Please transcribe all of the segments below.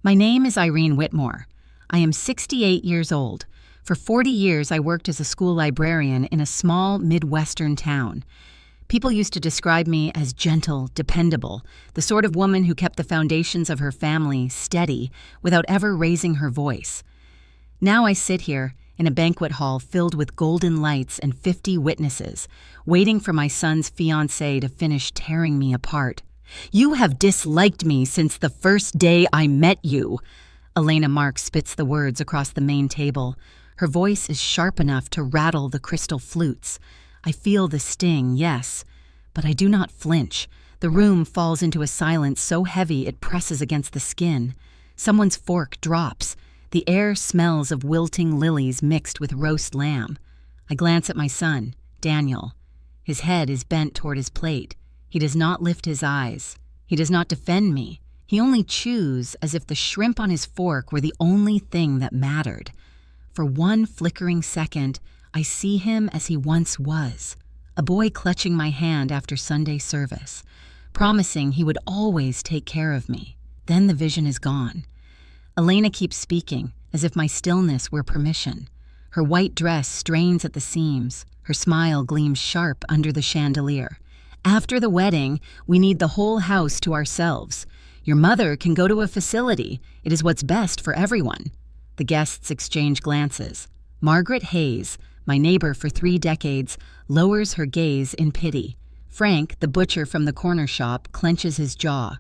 My name is Irene Whitmore. I am 68 years old. For 40 years, I worked as a school librarian in a small Midwestern town. People used to describe me as gentle, dependable, the sort of woman who kept the foundations of her family steady without ever raising her voice. Now I sit here in a banquet hall filled with golden lights and 50 witnesses, waiting for my son's fiancée to finish tearing me apart. "You have disliked me since the first day I met you." Elena Marks spits the words across the main table. Her voice is sharp enough to rattle the crystal flutes. I feel the sting, yes, but I do not flinch. The room falls into a silence so heavy it presses against the skin. Someone's fork drops. The air smells of wilting lilies mixed with roast lamb. I glance at my son, Daniel. His head is bent toward his plate. He does not lift his eyes. He does not defend me. He only chews as if the shrimp on his fork were the only thing that mattered. For one flickering second, I see him as he once was, a boy clutching my hand after Sunday service, promising he would always take care of me. Then the vision is gone. Elena keeps speaking, as if my stillness were permission. Her white dress strains at the seams. Her smile gleams sharp under the chandelier. "After the wedding, we need the whole house to ourselves. Your mother can go to a facility. It is what's best for everyone." The guests exchange glances. Margaret Hayes, my neighbor for 3 decades, lowers her gaze in pity. Frank, the butcher from the corner shop, clenches his jaw.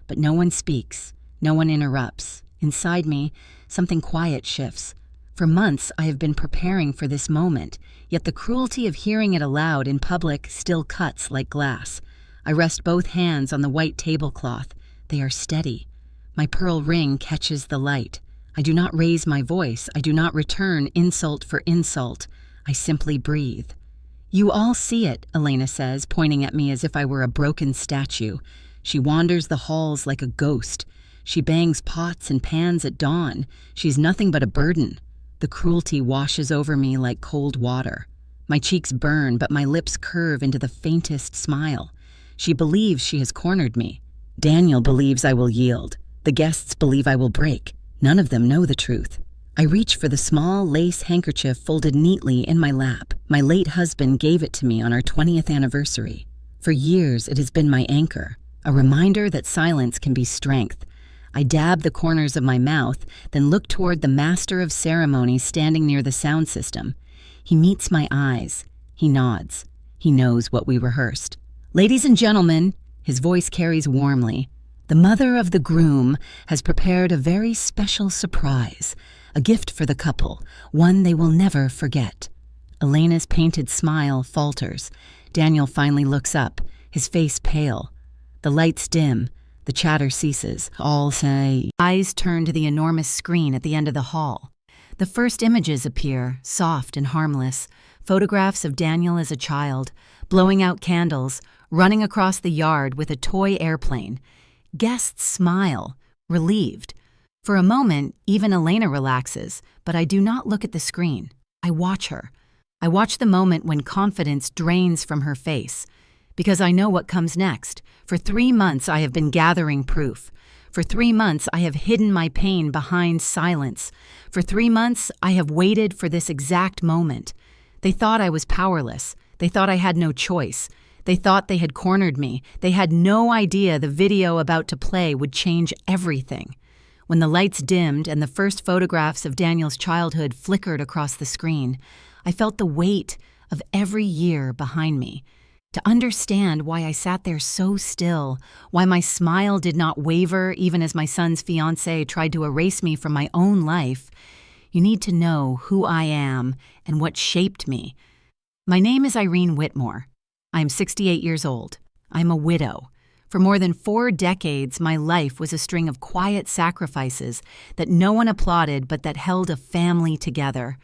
But no one speaks. No one interrupts. Inside me, something quiet shifts. For months, I have been preparing for this moment, yet the cruelty of hearing it aloud in public still cuts like glass. I rest both hands on the white tablecloth. They are steady. My pearl ring catches the light. I do not raise my voice. I do not return insult for insult. I simply breathe. "You all see it," Elena says, pointing at me as if I were a broken statue. She wanders the halls like a ghost. She bangs pots and pans at dawn. She's nothing but a burden. The cruelty washes over me like cold water. My cheeks burn, but my lips curve into the faintest smile. She believes she has cornered me. Daniel believes I will yield. The guests believe I will break. None of them know the truth. I reach for the small lace handkerchief folded neatly in my lap. My late husband gave it to me on our 20th anniversary. For years, it has been my anchor, a reminder that silence can be strength. I dab the corners of my mouth, then look toward the master of ceremonies standing near the sound system. He meets my eyes. He nods. He knows what we rehearsed. "Ladies and gentlemen," his voice carries warmly, "the mother of the groom has prepared a very special surprise, a gift for the couple, one they will never forget." Elena's painted smile falters. Daniel finally looks up, his face pale. The lights dim. The chatter ceases. All say, eyes turn to the enormous screen at the end of the hall. The first images appear, soft and harmless, photographs of Daniel as a child, blowing out candles, running across the yard with a toy airplane. Guests smile, relieved. For a moment, even Elena relaxes, but I do not look at the screen. I watch her. I watch the moment when confidence drains from her face. Because I know what comes next. For 3 months, I have been gathering proof. For 3 months, I have hidden my pain behind silence. For 3 months, I have waited for this exact moment. They thought I was powerless. They thought I had no choice. They thought they had cornered me. They had no idea the video about to play would change everything. When the lights dimmed and the first photographs of Daniel's childhood flickered across the screen, I felt the weight of every year behind me. To understand why I sat there so still, why my smile did not waver even as my son's fiancée tried to erase me from my own life, you need to know who I am and what shaped me. My name is Irene Whitmore. I am 68 years old. I am a widow. For more than 4 decades, my life was a string of quiet sacrifices that no one applauded but that held a family together.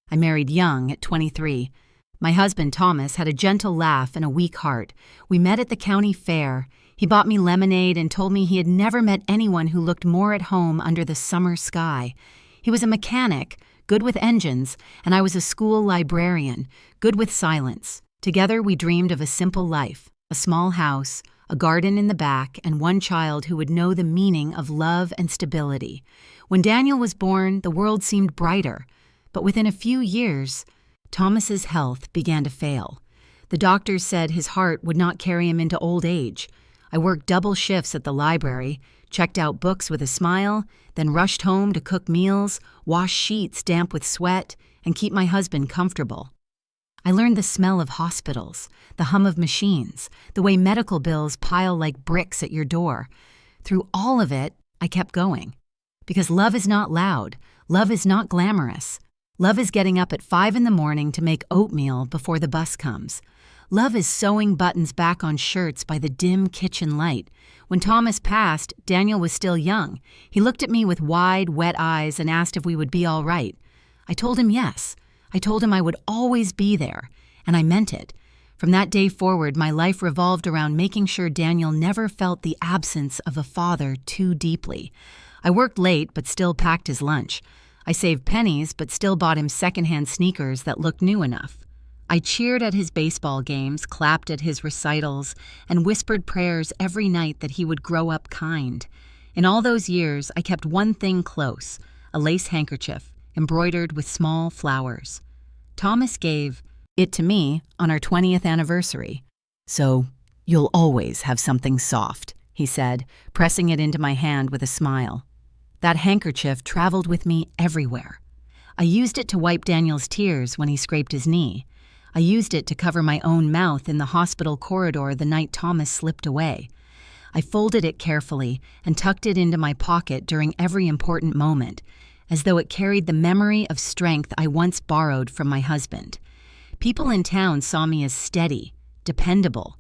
I married young at 23. My husband, Thomas, had a gentle laugh and a weak heart. We met at the county fair. He bought me lemonade and told me he had never met anyone who looked more at home under the summer sky. He was a mechanic, good with engines, and I was a school librarian, good with silence. Together we dreamed of a simple life, a small house, a garden in the back, and one child who would know the meaning of love and stability. When Daniel was born, the world seemed brighter, but within a few years, Thomas's health began to fail. The doctors said his heart would not carry him into old age. I worked double shifts at the library, checked out books with a smile, then rushed home to cook meals, wash sheets damp with sweat, and keep my husband comfortable. I learned the smell of hospitals, the hum of machines, the way medical bills pile like bricks at your door. Through all of it, I kept going. Because love is not loud, love is not glamorous. Love is getting up at 5 in the morning to make oatmeal before the bus comes. Love is sewing buttons back on shirts by the dim kitchen light. When Thomas passed, Daniel was still young. He looked at me with wide, wet eyes and asked if we would be all right. I told him yes. I told him I would always be there, and I meant it. From that day forward, my life revolved around making sure Daniel never felt the absence of a father too deeply. I worked late but still packed his lunch. I saved pennies but still bought him secondhand sneakers that looked new enough. I cheered at his baseball games, clapped at his recitals, and whispered prayers every night that he would grow up kind. In all those years, I kept one thing close, a lace handkerchief embroidered with small flowers. Thomas gave it to me on our 20th anniversary. "So, you'll always have something soft," he said, pressing it into my hand with a smile. That handkerchief traveled with me everywhere. I used it to wipe Daniel's tears when he scraped his knee. I used it to cover my own mouth in the hospital corridor the night Thomas slipped away. I folded it carefully and tucked it into my pocket during every important moment, as though it carried the memory of strength I once borrowed from my husband. People in town saw me as steady, dependable.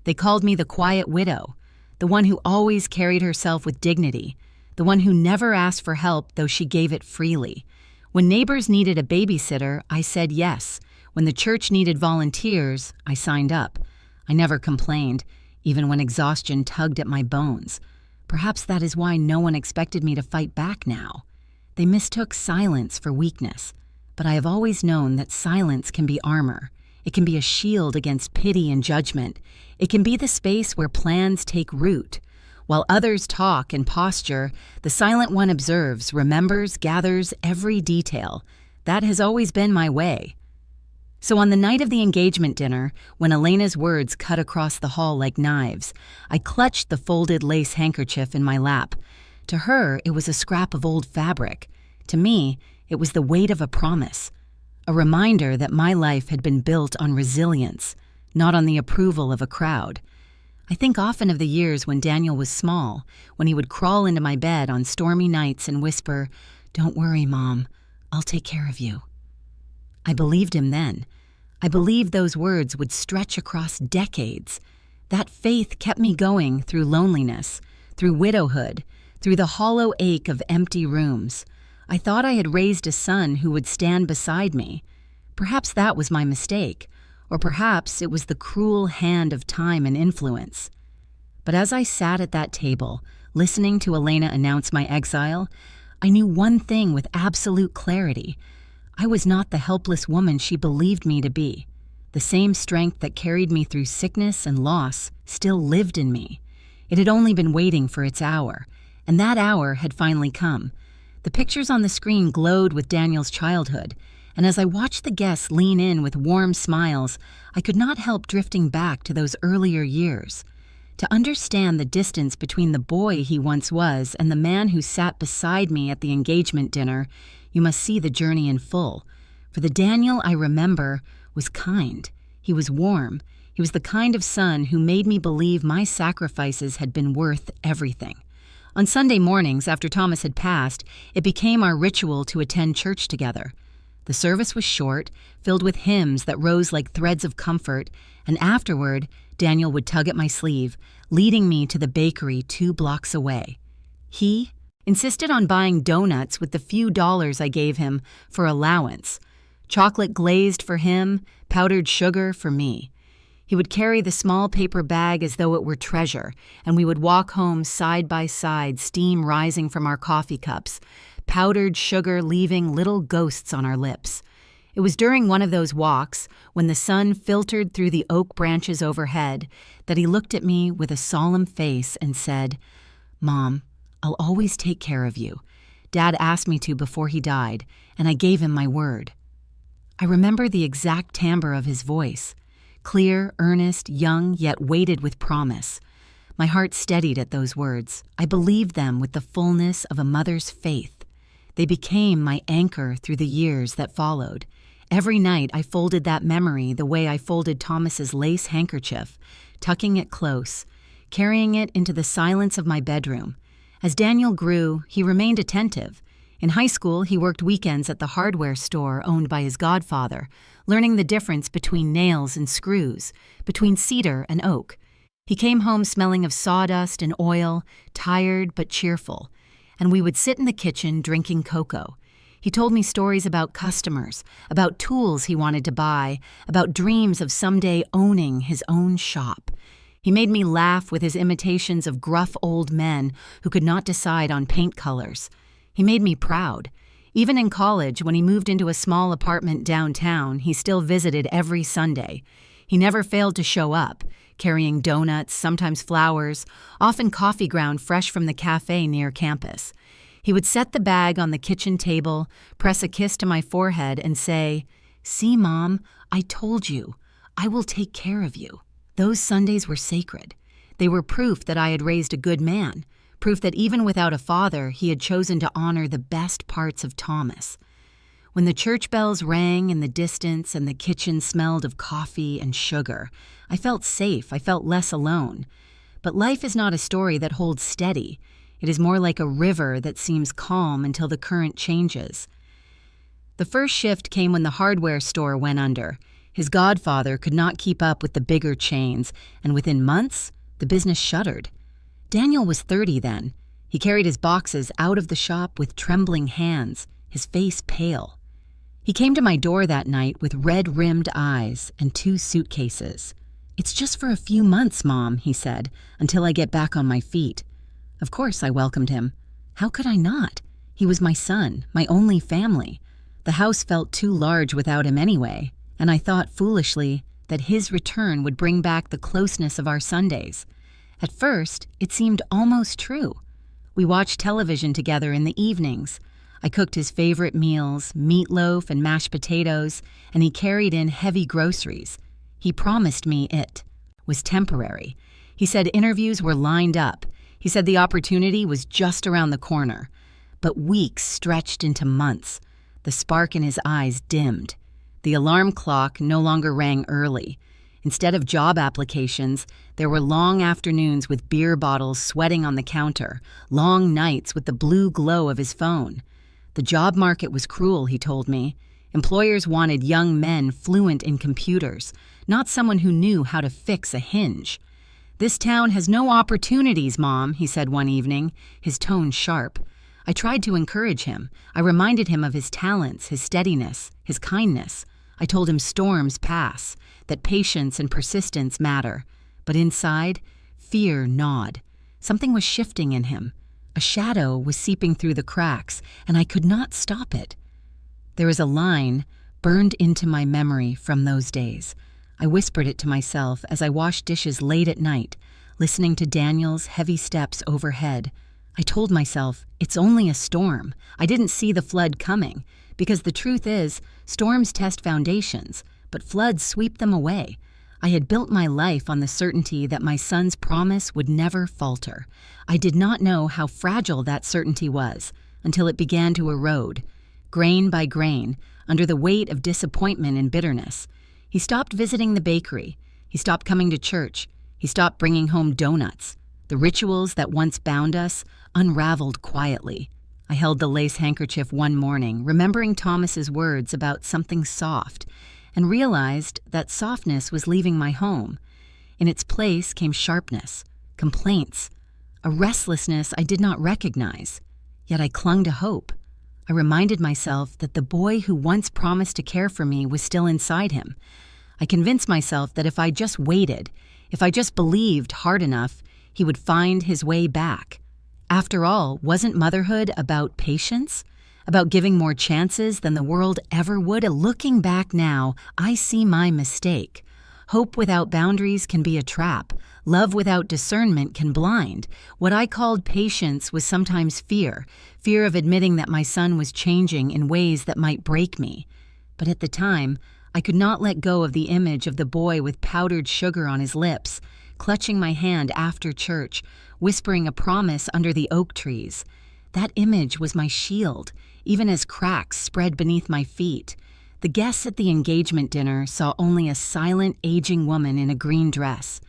They called me the quiet widow, the one who always carried herself with dignity, the one who never asked for help though she gave it freely. When neighbors needed a babysitter, I said yes. When the church needed volunteers, I signed up. I never complained, even when exhaustion tugged at my bones. Perhaps that is why no one expected me to fight back now. They mistook silence for weakness, but I have always known that silence can be armor. It can be a shield against pity and judgment. It can be the space where plans take root. While others talk and posture, the silent one observes, remembers, gathers every detail. That has always been my way. So on the night of the engagement dinner, when Elena's words cut across the hall like knives, I clutched the folded lace handkerchief in my lap. To her, it was a scrap of old fabric. To me, it was the weight of a promise, a reminder that my life had been built on resilience, not on the approval of a crowd. I think often of the years when Daniel was small, when he would crawl into my bed on stormy nights and whisper, "Don't worry, Mom, I'll take care of you." I believed him then. I believed those words would stretch across decades. That faith kept me going through loneliness, through widowhood, through the hollow ache of empty rooms. I thought I had raised a son who would stand beside me. Perhaps that was my mistake, or perhaps it was the cruel hand of time and influence. But as I sat at that table, listening to Elena announce my exile, I knew one thing with absolute clarity. I was not the helpless woman she believed me to be. The same strength that carried me through sickness and loss still lived in me. It had only been waiting for its hour, and that hour had finally come. The pictures on the screen glowed with Daniel's childhood, and as I watched the guests lean in with warm smiles, I could not help drifting back to those earlier years. To understand the distance between the boy he once was and the man who sat beside me at the engagement dinner, you must see the journey in full. For the Daniel I remember was kind. He was warm. He was the kind of son who made me believe my sacrifices had been worth everything. On Sunday mornings, after Thomas had passed, it became our ritual to attend church together. The service was short, filled with hymns that rose like threads of comfort, and afterward, Daniel would tug at my sleeve, leading me to the bakery 2 blocks away. He insisted on buying donuts with the few dollars I gave him for allowance. Chocolate glazed for him, powdered sugar for me. He would carry the small paper bag as though it were treasure, and we would walk home side by side, steam rising from our coffee cups, powdered sugar leaving little ghosts on our lips. It was during one of those walks, when the sun filtered through the oak branches overhead, that he looked at me with a solemn face and said, "Mom, I'll always take care of you. Dad asked me to before he died, and I gave him my word." I remember the exact timbre of his voice, clear, earnest, young, yet weighted with promise. My heart steadied at those words. I believed them with the fullness of a mother's faith. They became my anchor through the years that followed. Every night I folded that memory the way I folded Thomas's lace handkerchief, tucking it close, carrying it into the silence of my bedroom. As Daniel grew, he remained attentive. In high school, he worked weekends at the hardware store owned by his godfather, learning the difference between nails and screws, between cedar and oak. He came home smelling of sawdust and oil, tired but cheerful, and we would sit in the kitchen drinking cocoa. He told me stories about customers, about tools he wanted to buy, about dreams of someday owning his own shop. He made me laugh with his imitations of gruff old men who could not decide on paint colors. He made me proud. Even in college, when he moved into a small apartment downtown, he still visited every Sunday. He never failed to show up, carrying donuts, sometimes flowers, often coffee ground fresh from the cafe near campus. He would set the bag on the kitchen table, press a kiss to my forehead, and say, "See, Mom, I told you. I will take care of you." Those Sundays were sacred. They were proof that I had raised a good man, proof that even without a father, he had chosen to honor the best parts of Thomas. When the church bells rang in the distance and the kitchen smelled of coffee and sugar, I felt safe, I felt less alone. But life is not a story that holds steady. It is more like a river that seems calm until the current changes. The first shift came when the hardware store went under. His godfather could not keep up with the bigger chains, and within months, the business shuttered. Daniel was 30 then. He carried his boxes out of the shop with trembling hands, his face pale. He came to my door that night with red-rimmed eyes and 2 suitcases. "It's just for a few months, Mom," he said, "until I get back on my feet." Of course I welcomed him. How could I not? He was my son, my only family. The house felt too large without him anyway, and I thought foolishly that his return would bring back the closeness of our Sundays. At first, it seemed almost true. We watched television together in the evenings. I cooked his favorite meals, meatloaf and mashed potatoes, and he carried in heavy groceries. He promised me it was temporary. He said interviews were lined up. He said the opportunity was just around the corner. But weeks stretched into months. The spark in his eyes dimmed. The alarm clock no longer rang early. Instead of job applications, there were long afternoons with beer bottles sweating on the counter, long nights with the blue glow of his phone. The job market was cruel, he told me. Employers wanted young men fluent in computers, not someone who knew how to fix a hinge. "This town has no opportunities, Mom," he said one evening, his tone sharp. I tried to encourage him. I reminded him of his talents, his steadiness, his kindness. I told him storms pass, that patience and persistence matter. But inside, fear gnawed. Something was shifting in him. A shadow was seeping through the cracks, and I could not stop it. There is a line burned into my memory from those days. I whispered it to myself as I washed dishes late at night, listening to Daniel's heavy steps overhead. I told myself, it's only a storm. I didn't see the flood coming, because the truth is, storms test foundations, but floods sweep them away. I had built my life on the certainty that my son's promise would never falter. I did not know how fragile that certainty was until it began to erode, grain by grain, under the weight of disappointment and bitterness. He stopped visiting the bakery. He stopped coming to church. He stopped bringing home donuts. The rituals that once bound us unraveled quietly. I held the lace handkerchief one morning, remembering Thomas's words about something soft, and realized that softness was leaving my home. In its place came sharpness, complaints, a restlessness I did not recognize. Yet I clung to hope. I reminded myself that the boy who once promised to care for me was still inside him. I convinced myself that if I just waited, if I just believed hard enough, he would find his way back. After all, wasn't motherhood about patience? about giving more chances than the world ever would. Looking back now, I see my mistake. Hope without boundaries can be a trap. Love without discernment can blind. What I called patience was sometimes fear of admitting that my son was changing in ways that might break me. But at the time, I could not let go of the image of the boy with powdered sugar on his lips, clutching my hand after church, whispering a promise under the oak trees. That image was my shield, even as cracks spread beneath my feet. The guests at the engagement dinner saw only a silent, aging woman in a green dress.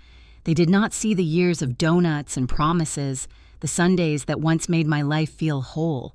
They did not see the years of donuts and promises, the Sundays that once made my life feel whole.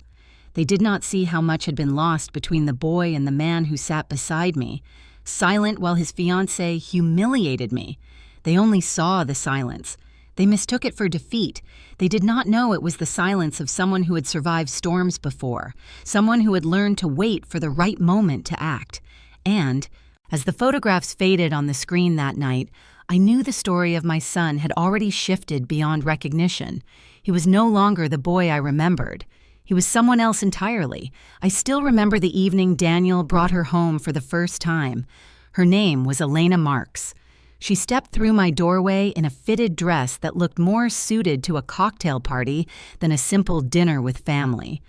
They did not see how much had been lost between the boy and the man who sat beside me, silent while his fiancée humiliated me. They only saw the silence. They mistook it for defeat. They did not know it was the silence of someone who had survived storms before, someone who had learned to wait for the right moment to act. And, as the photographs faded on the screen that night, I knew the story of my son had already shifted beyond recognition. He was no longer the boy I remembered. He was someone else entirely. I still remember the evening Daniel brought her home for the first time. Her name was Elena Marks. She stepped through my doorway in a fitted dress that looked more suited to a cocktail party than a simple dinner with family.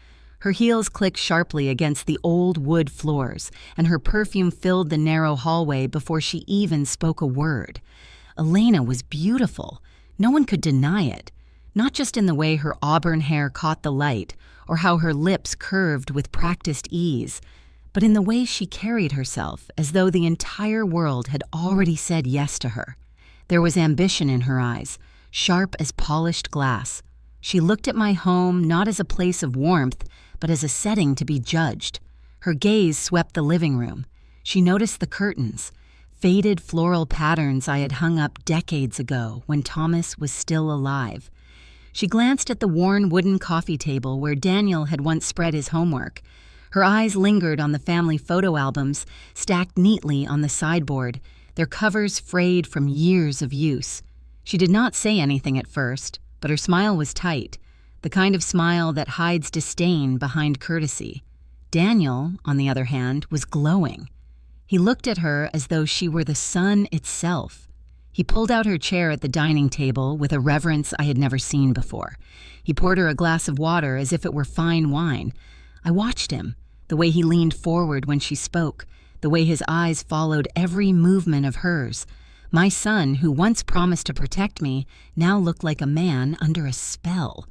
Her heels clicked sharply against the old wood floors, and her perfume filled the narrow hallway before she even spoke a word. Elena was beautiful. No one could deny it. Not just in the way her auburn hair caught the light, or how her lips curved with practiced ease, but in the way she carried herself, as though the entire world had already said yes to her. There was ambition in her eyes, sharp as polished glass. She looked at my home not as a place of warmth, but as a setting to be judged. Her gaze swept the living room. She noticed the curtains, faded floral patterns I had hung up decades ago when Thomas was still alive. She glanced at the worn wooden coffee table where Daniel had once spread his homework. Her eyes lingered on the family photo albums, stacked neatly on the sideboard, their covers frayed from years of use. She did not say anything at first, but her smile was tight, the kind of smile that hides disdain behind courtesy. Daniel, on the other hand, was glowing. He looked at her as though she were the sun itself. He pulled out her chair at the dining table with a reverence I had never seen before. He poured her a glass of water as if it were fine wine. I watched him, the way he leaned forward when she spoke, the way his eyes followed every movement of hers. My son, who once promised to protect me, now looked like a man under a spell.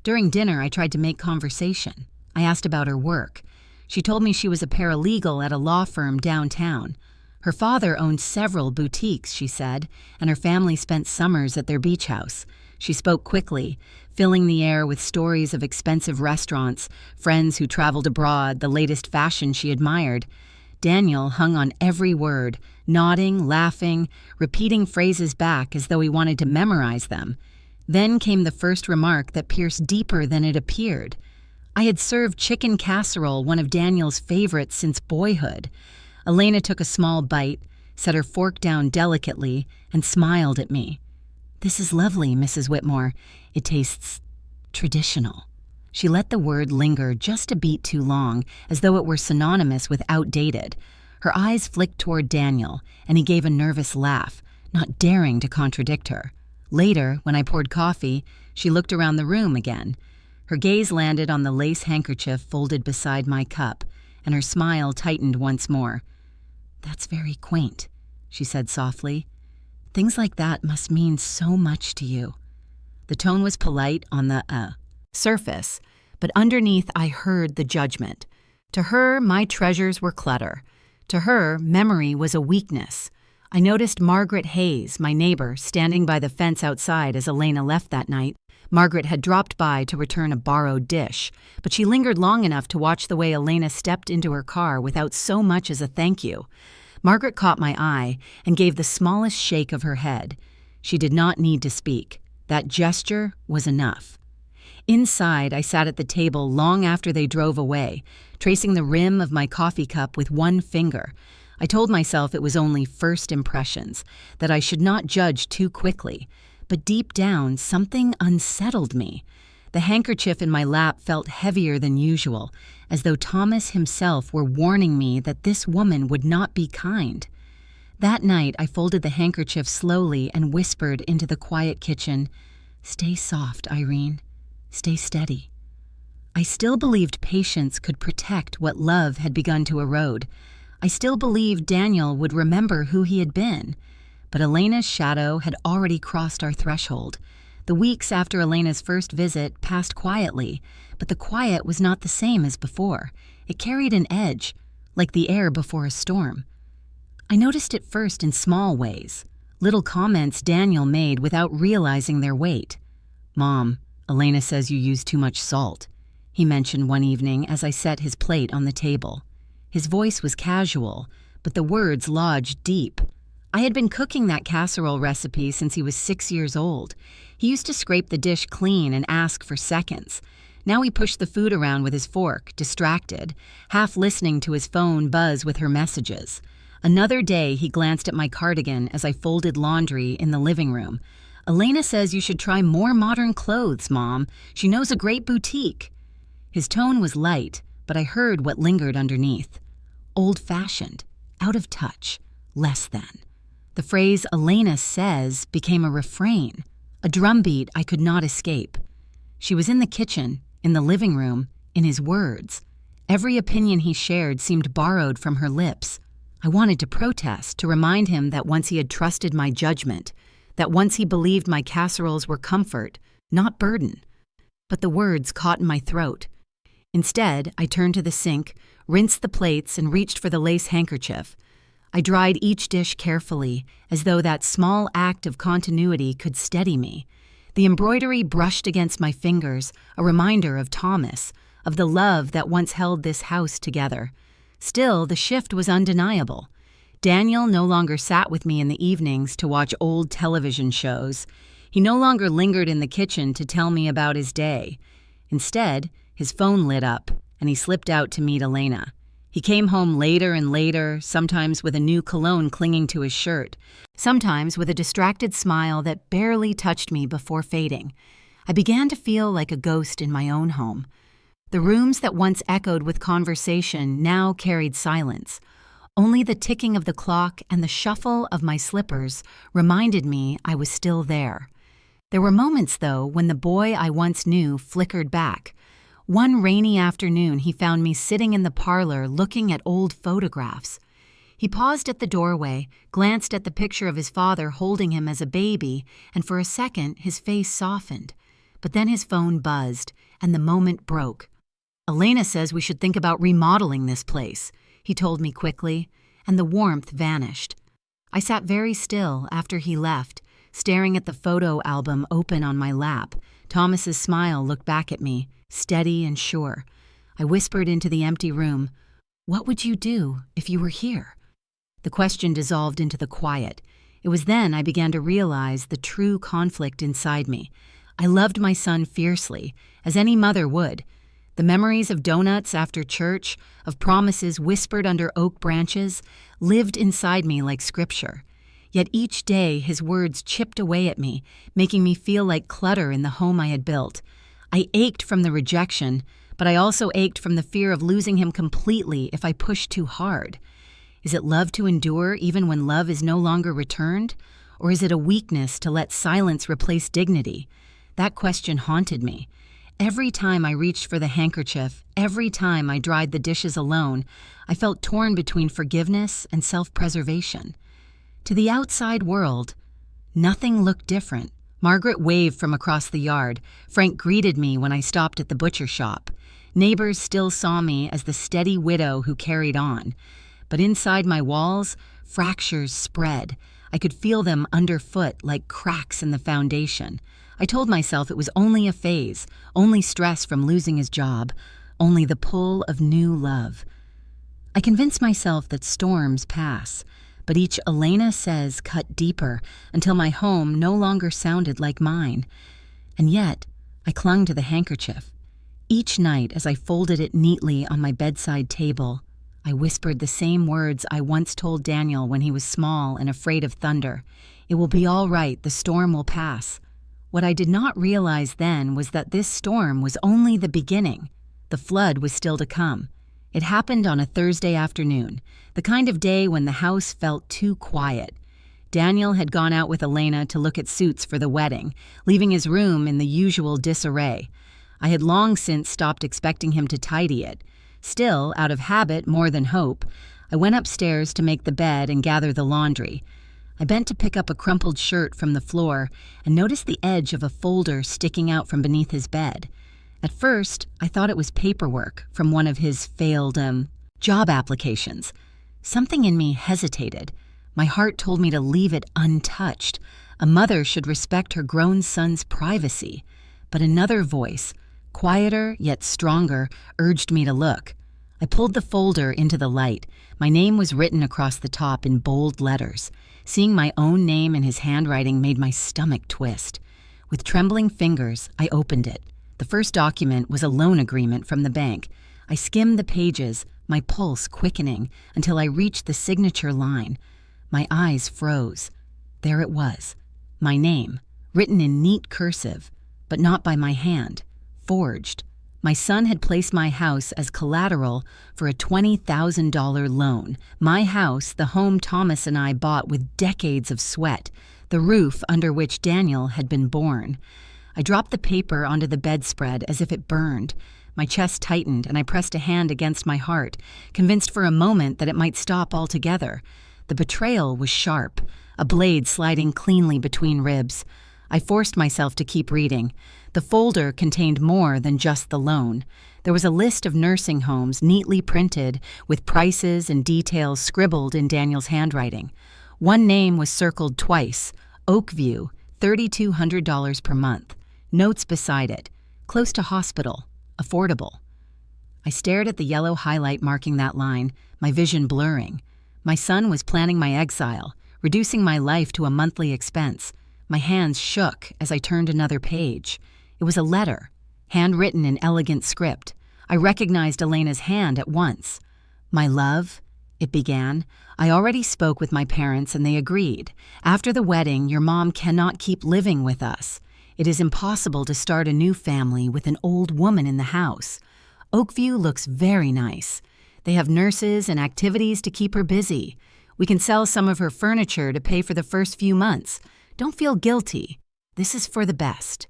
During dinner, I tried to make conversation. I asked about her work. She told me she was a paralegal at a law firm downtown. Her father owned several boutiques, she said, and her family spent summers at their beach house. She spoke quickly, filling the air with stories of expensive restaurants, friends who traveled abroad, the latest fashion she admired. Daniel hung on every word, nodding, laughing, repeating phrases back as though he wanted to memorize them. Then came the first remark that pierced deeper than it appeared. I had served chicken casserole, one of Daniel's favorites since boyhood. Elena took a small bite, set her fork down delicately, and smiled at me. "This is lovely, Mrs. Whitmore. It tastes traditional." She let the word linger just a beat too long, as though it were synonymous with outdated. Her eyes flicked toward Daniel, and he gave a nervous laugh, not daring to contradict her. Later, when I poured coffee, she looked around the room again. Her gaze landed on the lace handkerchief folded beside my cup, and her smile tightened once more. "That's very quaint," she said softly. "Things like that must mean so much to you." The tone was polite on the surface, but underneath I heard the judgment. To her, my treasures were clutter. To her, memory was a weakness. I noticed Margaret Hayes, my neighbor, standing by the fence outside as Elena left that night. Margaret had dropped by to return a borrowed dish, but she lingered long enough to watch the way Elena stepped into her car without so much as a thank you. Margaret caught my eye and gave the smallest shake of her head. She did not need to speak. That gesture was enough. Inside, I sat at the table long after they drove away, tracing the rim of my coffee cup with one finger. I told myself it was only first impressions, that I should not judge too quickly. But deep down, something unsettled me. The handkerchief in my lap felt heavier than usual, as though Thomas himself were warning me that this woman would not be kind. That night, I folded the handkerchief slowly and whispered into the quiet kitchen, "Stay soft, Irene. Stay steady." I still believed patience could protect what love had begun to erode. I still believed Daniel would remember who he had been. But Elena's shadow had already crossed our threshold. The weeks after Elena's first visit passed quietly, but the quiet was not the same as before. It carried an edge, like the air before a storm. I noticed it first in small ways, little comments Daniel made without realizing their weight. "Mom, Elena says you use too much salt," he mentioned one evening as I set his plate on the table. His voice was casual, but the words lodged deep. I had been cooking that casserole recipe since he was 6 years old. He used to scrape the dish clean and ask for seconds. Now he pushed the food around with his fork, distracted, half listening to his phone buzz with her messages. Another day, he glanced at my cardigan as I folded laundry in the living room. "Elena says you should try more modern clothes, Mom. She knows a great boutique." His tone was light, but I heard what lingered underneath. Old-fashioned, out of touch, less than. The phrase "Elena says" became a refrain, a drumbeat I could not escape. She was in the kitchen, in the living room, in his words. Every opinion he shared seemed borrowed from her lips. I wanted to protest, to remind him that once he had trusted my judgment, that once he believed my casseroles were comfort, not burden. But the words caught in my throat. Instead, I turned to the sink, rinsed the plates, and reached for the lace handkerchief. I dried each dish carefully, as though that small act of continuity could steady me. The embroidery brushed against my fingers, a reminder of Thomas, of the love that once held this house together. Still, the shift was undeniable. Daniel no longer sat with me in the evenings to watch old television shows. He no longer lingered in the kitchen to tell me about his day. Instead, his phone lit up, and he slipped out to meet Elena. He came home later and later, sometimes with a new cologne clinging to his shirt, sometimes with a distracted smile that barely touched me before fading. I began to feel like a ghost in my own home. The rooms that once echoed with conversation now carried silence. Only the ticking of the clock and the shuffle of my slippers reminded me I was still there. There were moments, though, when the boy I once knew flickered back. One rainy afternoon, he found me sitting in the parlor looking at old photographs. He paused at the doorway, glanced at the picture of his father holding him as a baby, and for a second his face softened. But then his phone buzzed, and the moment broke. "Elena says we should think about remodeling this place," he told me quickly, and the warmth vanished. I sat very still after he left, staring at the photo album open on my lap. Thomas's smile looked back at me, steady and sure. I whispered into the empty room, "What would you do if you were here?" The question dissolved into the quiet. It was then I began to realize the true conflict inside me. I loved my son fiercely, as any mother would. The memories of donuts after church, of promises whispered under oak branches, lived inside me like scripture. Yet each day his words chipped away at me, making me feel like clutter in the home I had built. I ached from the rejection, but I also ached from the fear of losing him completely if I pushed too hard. Is it love to endure even when love is no longer returned? Or is it a weakness to let silence replace dignity? That question haunted me. Every time I reached for the handkerchief, every time I dried the dishes alone, I felt torn between forgiveness and self-preservation. To the outside world, nothing looked different. Margaret waved from across the yard. Frank greeted me when I stopped at the butcher shop. Neighbors still saw me as the steady widow who carried on. But inside my walls, fractures spread. I could feel them underfoot like cracks in the foundation. I told myself it was only a phase, only stress from losing his job, only the pull of new love. I convinced myself that storms pass, but each Elena says cut deeper until my home no longer sounded like mine. And yet, I clung to the handkerchief. Each night as I folded it neatly on my bedside table, I whispered the same words I once told Daniel when he was small and afraid of thunder. "It will be all right, the storm will pass." What I did not realize then was that this storm was only the beginning. The flood was still to come. It happened on a Thursday afternoon, the kind of day when the house felt too quiet. Daniel had gone out with Elena to look at suits for the wedding, leaving his room in the usual disarray. I had long since stopped expecting him to tidy it. Still, out of habit more than hope, I went upstairs to make the bed and gather the laundry. I bent to pick up a crumpled shirt from the floor and noticed the edge of a folder sticking out from beneath his bed. At first, I thought it was paperwork from one of his failed, job applications. Something in me hesitated. My heart told me to leave it untouched. A mother should respect her grown son's privacy. But another voice, quieter yet stronger, urged me to look. I pulled the folder into the light. My name was written across the top in bold letters. Seeing my own name in his handwriting made my stomach twist. With trembling fingers, I opened it. The first document was a loan agreement from the bank. I skimmed the pages, my pulse quickening, until I reached the signature line. My eyes froze. There it was. My name, written in neat cursive, but not by my hand, forged. My son had placed my house as collateral for a $20,000 loan. My house, the home Thomas and I bought with decades of sweat, the roof under which Daniel had been born. I dropped the paper onto the bedspread as if it burned. My chest tightened and I pressed a hand against my heart, convinced for a moment that it might stop altogether. The betrayal was sharp, a blade sliding cleanly between ribs. I forced myself to keep reading. The folder contained more than just the loan. There was a list of nursing homes neatly printed, with prices and details scribbled in Daniel's handwriting. One name was circled twice, Oakview, $3,200 per month. Notes beside it, close to hospital, affordable. I stared at the yellow highlight marking that line, my vision blurring. My son was planning my exile, reducing my life to a monthly expense. My hands shook as I turned another page. It was a letter, handwritten in elegant script. I recognized Elena's hand at once. "My love," it began, "I already spoke with my parents and they agreed. After the wedding, your mom cannot keep living with us. It is impossible to start a new family with an old woman in the house. Oakview looks very nice. They have nurses and activities to keep her busy. We can sell some of her furniture to pay for the first few months. Don't feel guilty. This is for the best."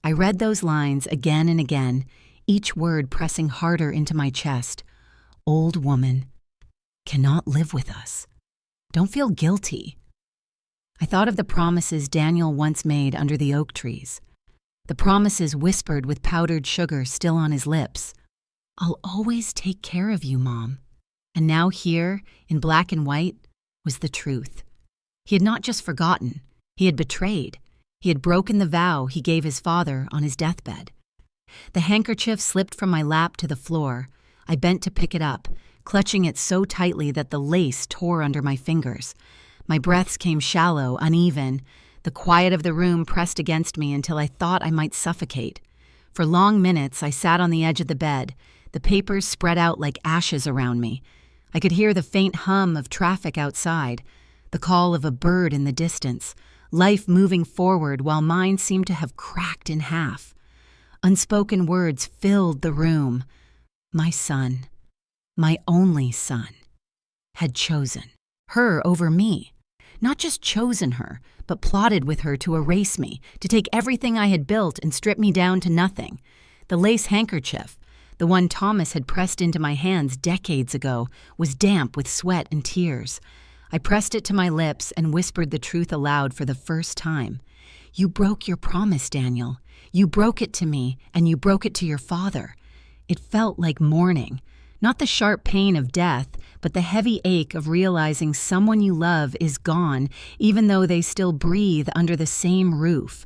I read those lines again and again, each word pressing harder into my chest. Old woman, cannot live with us. Don't feel guilty. I thought of the promises Daniel once made under the oak trees. The promises whispered with powdered sugar still on his lips. "I'll always take care of you, Mom." And now here, in black and white, was the truth. He had not just forgotten, he had betrayed. He had broken the vow he gave his father on his deathbed. The handkerchief slipped from my lap to the floor. I bent to pick it up, clutching it so tightly that the lace tore under my fingers. My breaths came shallow, uneven. The quiet of the room pressed against me until I thought I might suffocate. For long minutes, I sat on the edge of the bed, the papers spread out like ashes around me. I could hear the faint hum of traffic outside, the call of a bird in the distance, life moving forward while mine seemed to have cracked in half. Unspoken words filled the room. My son, my only son, had chosen her over me. Not just chosen her, but plotted with her to erase me, to take everything I had built and strip me down to nothing. The lace handkerchief, the one Thomas had pressed into my hands decades ago, was damp with sweat and tears. I pressed it to my lips and whispered the truth aloud for the first time. "You broke your promise, Daniel. You broke it to me, and you broke it to your father." It felt like mourning. Not the sharp pain of death, but the heavy ache of realizing someone you love is gone, even though they still breathe under the same roof.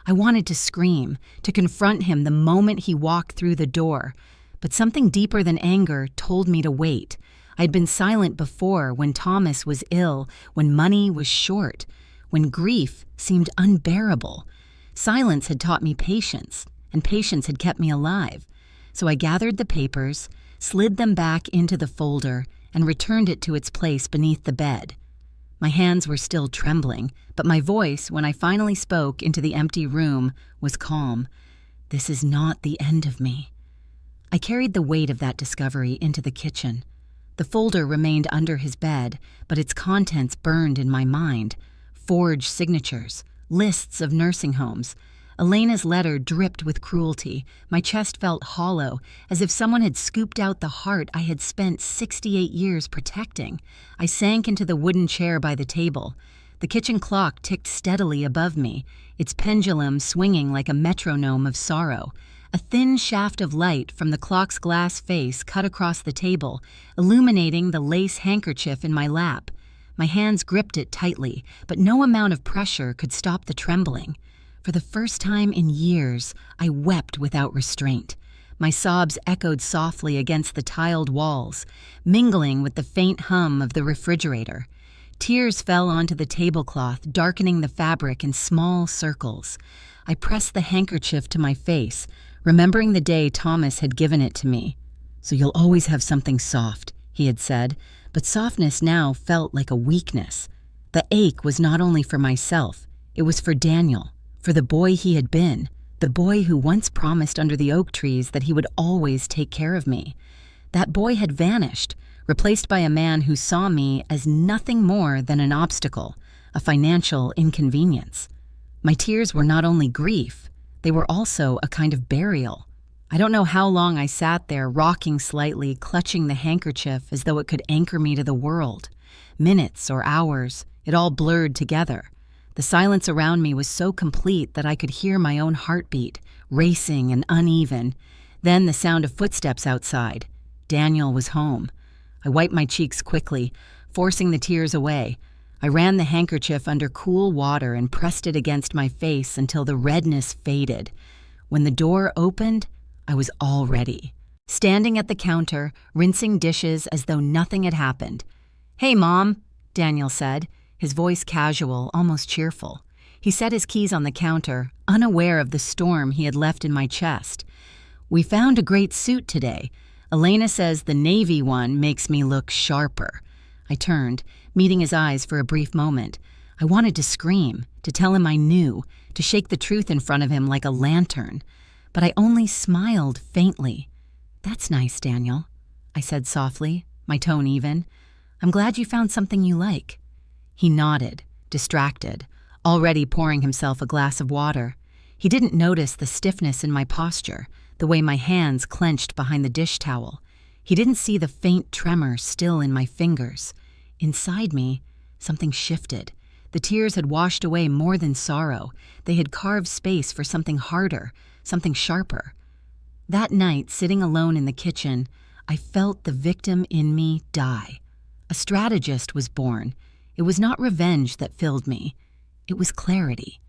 I wanted to scream, to confront him the moment he walked through the door. But something deeper than anger told me to wait. I'd been silent before, when Thomas was ill, when money was short, when grief seemed unbearable. Silence had taught me patience, and patience had kept me alive. So I gathered the papers, slid them back into the folder, and returned it to its place beneath the bed. My hands were still trembling, but my voice, when I finally spoke into the empty room, was calm. This is not the end of me. I carried the weight of that discovery into the kitchen. The folder remained under his bed, but its contents burned in my mind. Forged signatures, lists of nursing homes. Elena's letter dripped with cruelty. My chest felt hollow, as if someone had scooped out the heart I had spent 68 years protecting. I sank into the wooden chair by the table. The kitchen clock ticked steadily above me, its pendulum swinging like a metronome of sorrow. A thin shaft of light from the clock's glass face cut across the table, illuminating the lace handkerchief in my lap. My hands gripped it tightly, but no amount of pressure could stop the trembling. For the first time in years, I wept without restraint. My sobs echoed softly against the tiled walls, mingling with the faint hum of the refrigerator. Tears fell onto the tablecloth, darkening the fabric in small circles. I pressed the handkerchief to my face, remembering the day Thomas had given it to me. "So you'll always have something soft," he had said, but softness now felt like a weakness. The ache was not only for myself, it was for Daniel, for the boy he had been, the boy who once promised under the oak trees that he would always take care of me. That boy had vanished, replaced by a man who saw me as nothing more than an obstacle, a financial inconvenience. My tears were not only grief, they were also a kind of burial. I don't know how long I sat there, rocking slightly, clutching the handkerchief as though it could anchor me to the world. Minutes or hours, it all blurred together. The silence around me was so complete that I could hear my own heartbeat, racing and uneven. Then the sound of footsteps outside. Daniel was home. I wiped my cheeks quickly, forcing the tears away. I ran the handkerchief under cool water and pressed it against my face until the redness faded. When the door opened, I was all ready. Standing at the counter, rinsing dishes as though nothing had happened. "Hey, Mom," Daniel said, his voice casual, almost cheerful. He set his keys on the counter, unaware of the storm he had left in my chest. "We found a great suit today. Elena says the navy one makes me look sharper." I turned, meeting his eyes for a brief moment. I wanted to scream, to tell him I knew, to shake the truth in front of him like a lantern. But I only smiled faintly. "That's nice, Daniel," I said softly, my tone even. "I'm glad you found something you like." He nodded, distracted, already pouring himself a glass of water. He didn't notice the stiffness in my posture, the way my hands clenched behind the dish towel. He didn't see the faint tremor still in my fingers. Inside me, something shifted. The tears had washed away more than sorrow. They had carved space for something harder, something sharper. That night, sitting alone in the kitchen, I felt the victim in me die. A strategist was born. It was not revenge that filled me. It was clarity.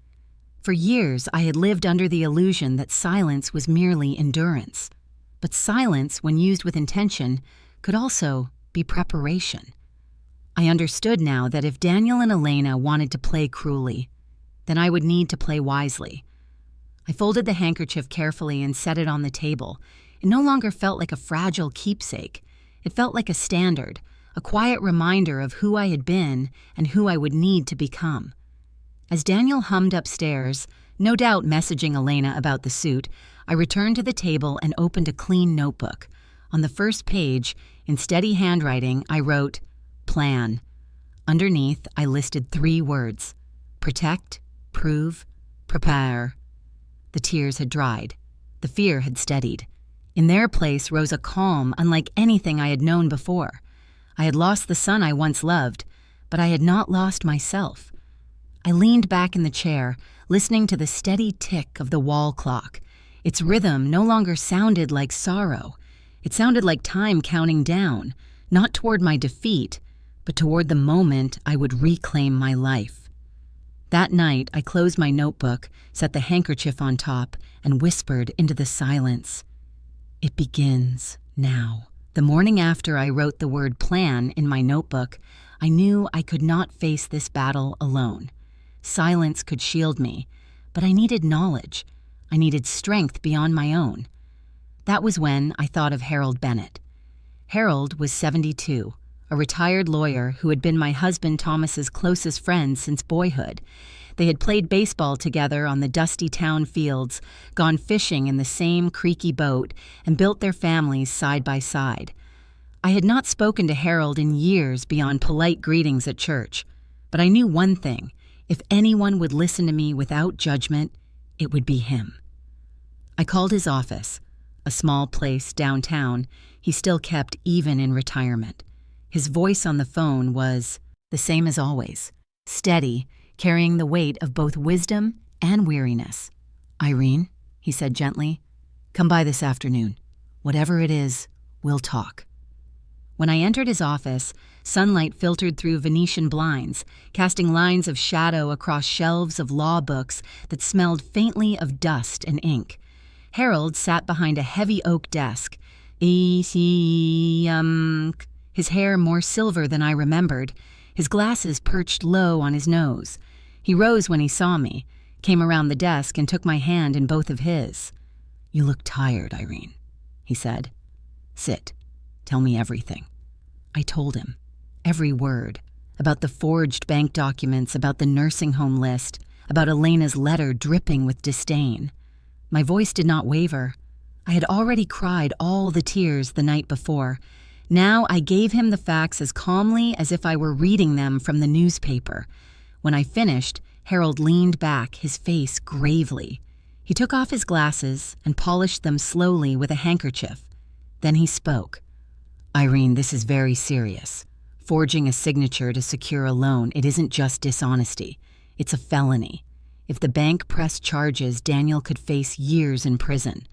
For years, I had lived under the illusion that silence was merely endurance. But silence, when used with intention, could also be preparation. I understood now that if Daniel and Elena wanted to play cruelly, then I would need to play wisely. I folded the handkerchief carefully and set it on the table. It no longer felt like a fragile keepsake. It felt like a standard, a quiet reminder of who I had been and who I would need to become. As Daniel hummed upstairs, no doubt messaging Elena about the suit, I returned to the table and opened a clean notebook. On the first page, in steady handwriting, I wrote, "Plan." Underneath, I listed 3 words: protect, prove, prepare. The tears had dried. The fear had steadied. In their place rose a calm unlike anything I had known before. I had lost the son I once loved, but I had not lost myself. I leaned back in the chair, listening to the steady tick of the wall clock. Its rhythm no longer sounded like sorrow. It sounded like time counting down, not toward my defeat, but toward the moment I would reclaim my life. That night, I closed my notebook, set the handkerchief on top, and whispered into the silence, "It begins now." The morning after I wrote the word plan in my notebook, I knew I could not face this battle alone. Silence could shield me, but I needed knowledge. I needed strength beyond my own. That was when I thought of Harold Bennett. Harold was 72, a retired lawyer who had been my husband Thomas's closest friend since boyhood. They had played baseball together on the dusty town fields, gone fishing in the same creaky boat, and built their families side by side. I had not spoken to Harold in years beyond polite greetings at church, but I knew one thing: if anyone would listen to me without judgment, it would be him. I called his office, a small place downtown he still kept even in retirement. His voice on the phone was the same as always, steady, carrying the weight of both wisdom and weariness. "Irene," he said gently, "come by this afternoon. Whatever it is, we'll talk." When I entered his office, sunlight filtered through Venetian blinds, casting lines of shadow across shelves of law books that smelled faintly of dust and ink. Harold sat behind a heavy oak desk, his hair more silver than I remembered, his glasses perched low on his nose. He rose when he saw me, came around the desk and took my hand in both of his. "You look tired, Irene," he said. "Sit. Tell me everything." I told him, every word, about the forged bank documents, about the nursing home list, about Elena's letter dripping with disdain. My voice did not waver. I had already cried all the tears the night before. Now I gave him the facts as calmly as if I were reading them from the newspaper. When I finished, Harold leaned back, his face gravely. He took off his glasses and polished them slowly with a handkerchief. Then he spoke. "Irene, this is very serious. Forging a signature to secure a loan, it isn't just dishonesty. It's a felony. If the bank pressed charges, Daniel could face years in prison."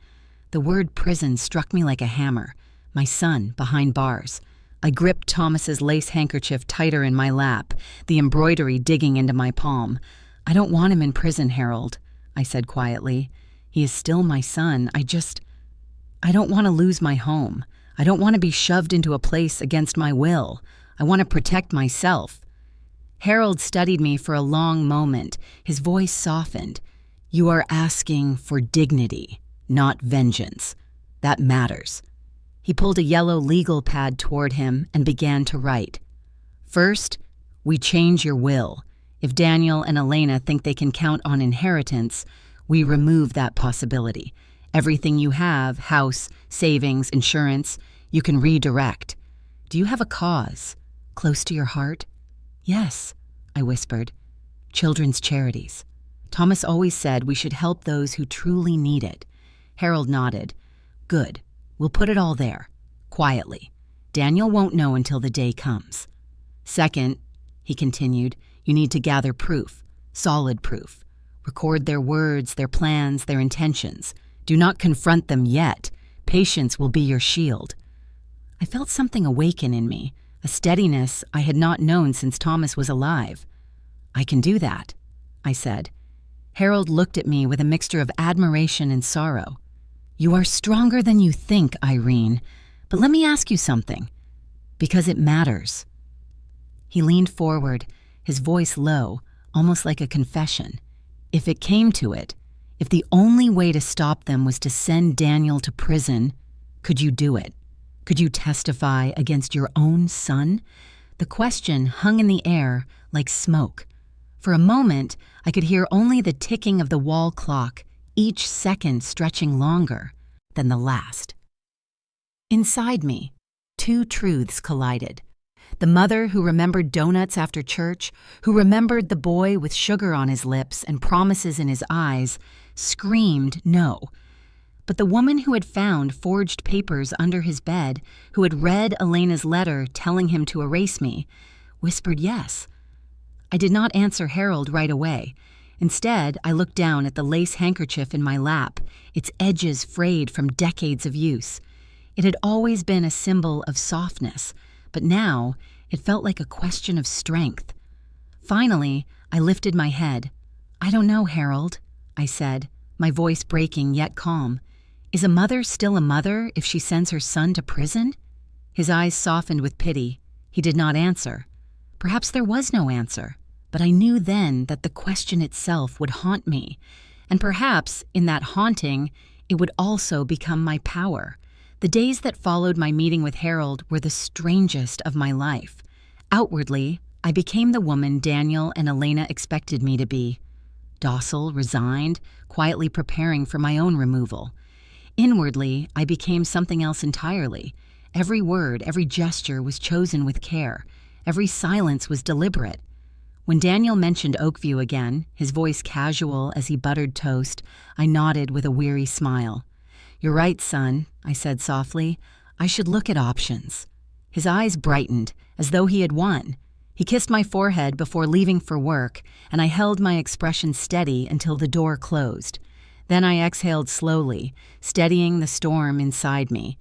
The word prison struck me like a hammer. My son, behind bars. I gripped Thomas's lace handkerchief tighter in my lap, the embroidery digging into my palm. "I don't want him in prison, Harold," I said quietly. "He is still my son. I don't want to lose my home. I don't want to be shoved into a place against my will. I want to protect myself." Harold studied me for a long moment. His voice softened. "You are asking for dignity, not vengeance. That matters." He pulled a yellow legal pad toward him and began to write. "First, we change your will. If Daniel and Elena think they can count on inheritance, we remove that possibility. Everything you have, house, savings, insurance, you can redirect. Do you have a cause close to your heart?" "Yes," I whispered. "Children's charities. Thomas always said we should help those who truly need it." Harold nodded. "Good. We'll put it all there, quietly. Daniel won't know until the day comes. Second," he continued, "you need to gather proof, solid proof. Record their words, their plans, their intentions. Do not confront them yet. Patience will be your shield." I felt something awaken in me, a steadiness I had not known since Thomas was alive. "I can do that," I said. Harold looked at me with a mixture of admiration and sorrow. "You are stronger than you think, Irene. But let me ask you something, because it matters." He leaned forward, his voice low, almost like a confession. "If it came to it, if the only way to stop them was to send Daniel to prison, could you do it? Could you testify against your own son?" The question hung in the air like smoke. For a moment, I could hear only the ticking of the wall clock, each second stretching longer than the last. Inside me, two truths collided. The mother who remembered donuts after church, who remembered the boy with sugar on his lips and promises in his eyes, screamed no. But the woman who had found forged papers under his bed, who had read Elena's letter telling him to erase me, whispered yes. I did not answer Harold right away. Instead, I looked down at the lace handkerchief in my lap, its edges frayed from decades of use. It had always been a symbol of softness, but now it felt like a question of strength. Finally, I lifted my head. "I don't know, Harold," I said, my voice breaking yet calm. "Is a mother still a mother if she sends her son to prison?" His eyes softened with pity. He did not answer. Perhaps there was no answer. But I knew then that the question itself would haunt me, and perhaps in that haunting, it would also become my power, The days that followed my meeting with Harold were the strangest of my life. Outwardly, I became the woman Daniel and Elena expected me to be. Docile, resigned, quietly preparing for my own removal. Inwardly, I became something else entirely. Every word, every gesture was chosen with care. Every silence was deliberate. When Daniel mentioned Oakview again, his voice casual as he buttered toast, I nodded with a weary smile. "You're right, son," I said softly. "I should look at options." His eyes brightened, as though he had won. He kissed my forehead before leaving for work, and I held my expression steady until the door closed. Then I exhaled slowly, steadying the storm inside me.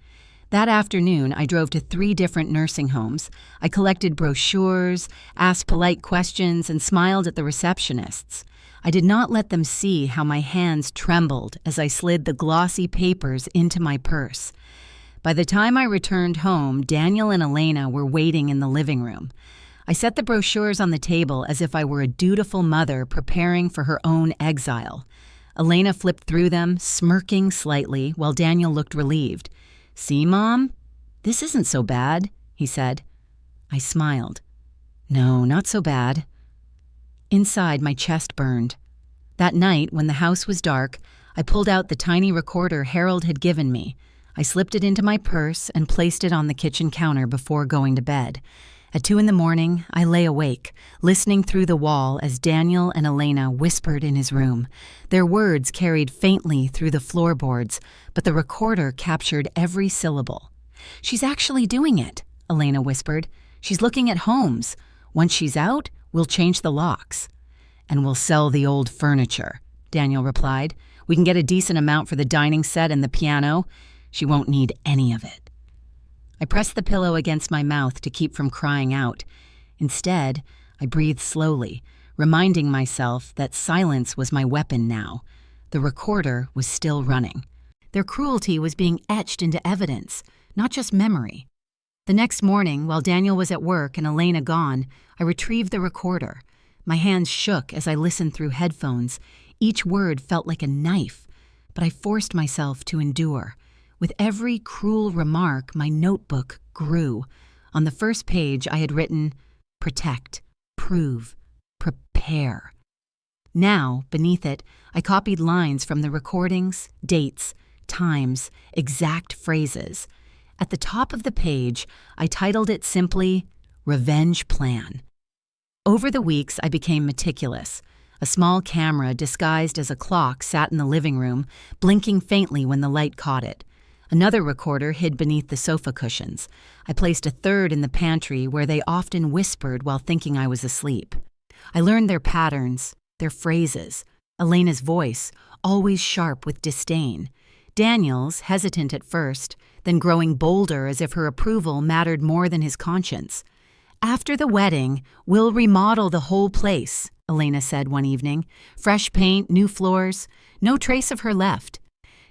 That afternoon, I drove to 3 different nursing homes. I collected brochures, asked polite questions, and smiled at the receptionists. I did not let them see how my hands trembled as I slid the glossy papers into my purse. By the time I returned home, Daniel and Elena were waiting in the living room. I set the brochures on the table as if I were a dutiful mother preparing for her own exile. Elena flipped through them, smirking slightly, while Daniel looked relieved. "See, Mom? This isn't so bad," he said. I smiled. "No, not so bad." Inside, my chest burned. That night, when the house was dark, I pulled out the tiny recorder Harold had given me. I slipped it into my purse and placed it on the kitchen counter before going to bed. At 2 a.m, I lay awake, listening through the wall as Daniel and Elena whispered in his room. Their words carried faintly through the floorboards, but the recorder captured every syllable. "She's actually doing it," Elena whispered. "She's looking at homes. Once she's out, we'll change the locks." "And we'll sell the old furniture," Daniel replied. "We can get a decent amount for the dining set and the piano. She won't need any of it." I pressed the pillow against my mouth to keep from crying out. Instead, I breathed slowly, reminding myself that silence was my weapon now. The recorder was still running. Their cruelty was being etched into evidence, not just memory. The next morning, while Daniel was at work and Elena gone, I retrieved the recorder. My hands shook as I listened through headphones. Each word felt like a knife, but I forced myself to endure. With every cruel remark, my notebook grew. On the first page, I had written, "Protect, prove, prepare." Now, beneath it, I copied lines from the recordings, dates, times, exact phrases. At the top of the page, I titled it simply, "Revenge Plan." Over the weeks, I became meticulous. A small camera disguised as a clock sat in the living room, blinking faintly when the light caught it. Another recorder hid beneath the sofa cushions. I placed a third in the pantry where they often whispered while thinking I was asleep. I learned their patterns, their phrases. Elena's voice, always sharp with disdain. Daniel's, hesitant at first, then growing bolder as if her approval mattered more than his conscience. "After the wedding, we'll remodel the whole place," Elena said one evening. "Fresh paint, new floors, no trace of her left."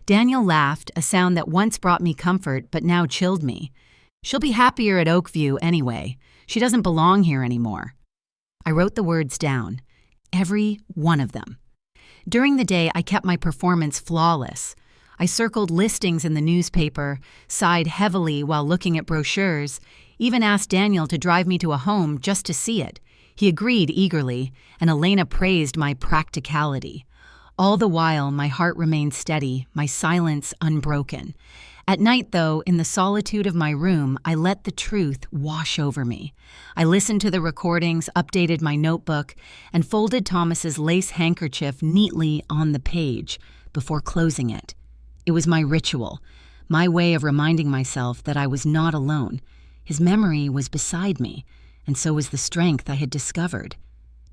Daniel laughed, a sound that once brought me comfort but now chilled me. "She'll be happier at Oakview anyway. She doesn't belong here anymore." I wrote the words down, every one of them. During the day, I kept my performance flawless. I circled listings in the newspaper, sighed heavily while looking at brochures, even asked Daniel to drive me to a home just to see it. He agreed eagerly, and Elena praised my practicality. All the while, my heart remained steady, my silence unbroken. At night, though, in the solitude of my room, I let the truth wash over me. I listened to the recordings, updated my notebook, and folded Thomas's lace handkerchief neatly on the page before closing it. It was my ritual, my way of reminding myself that I was not alone. His memory was beside me, and so was the strength I had discovered.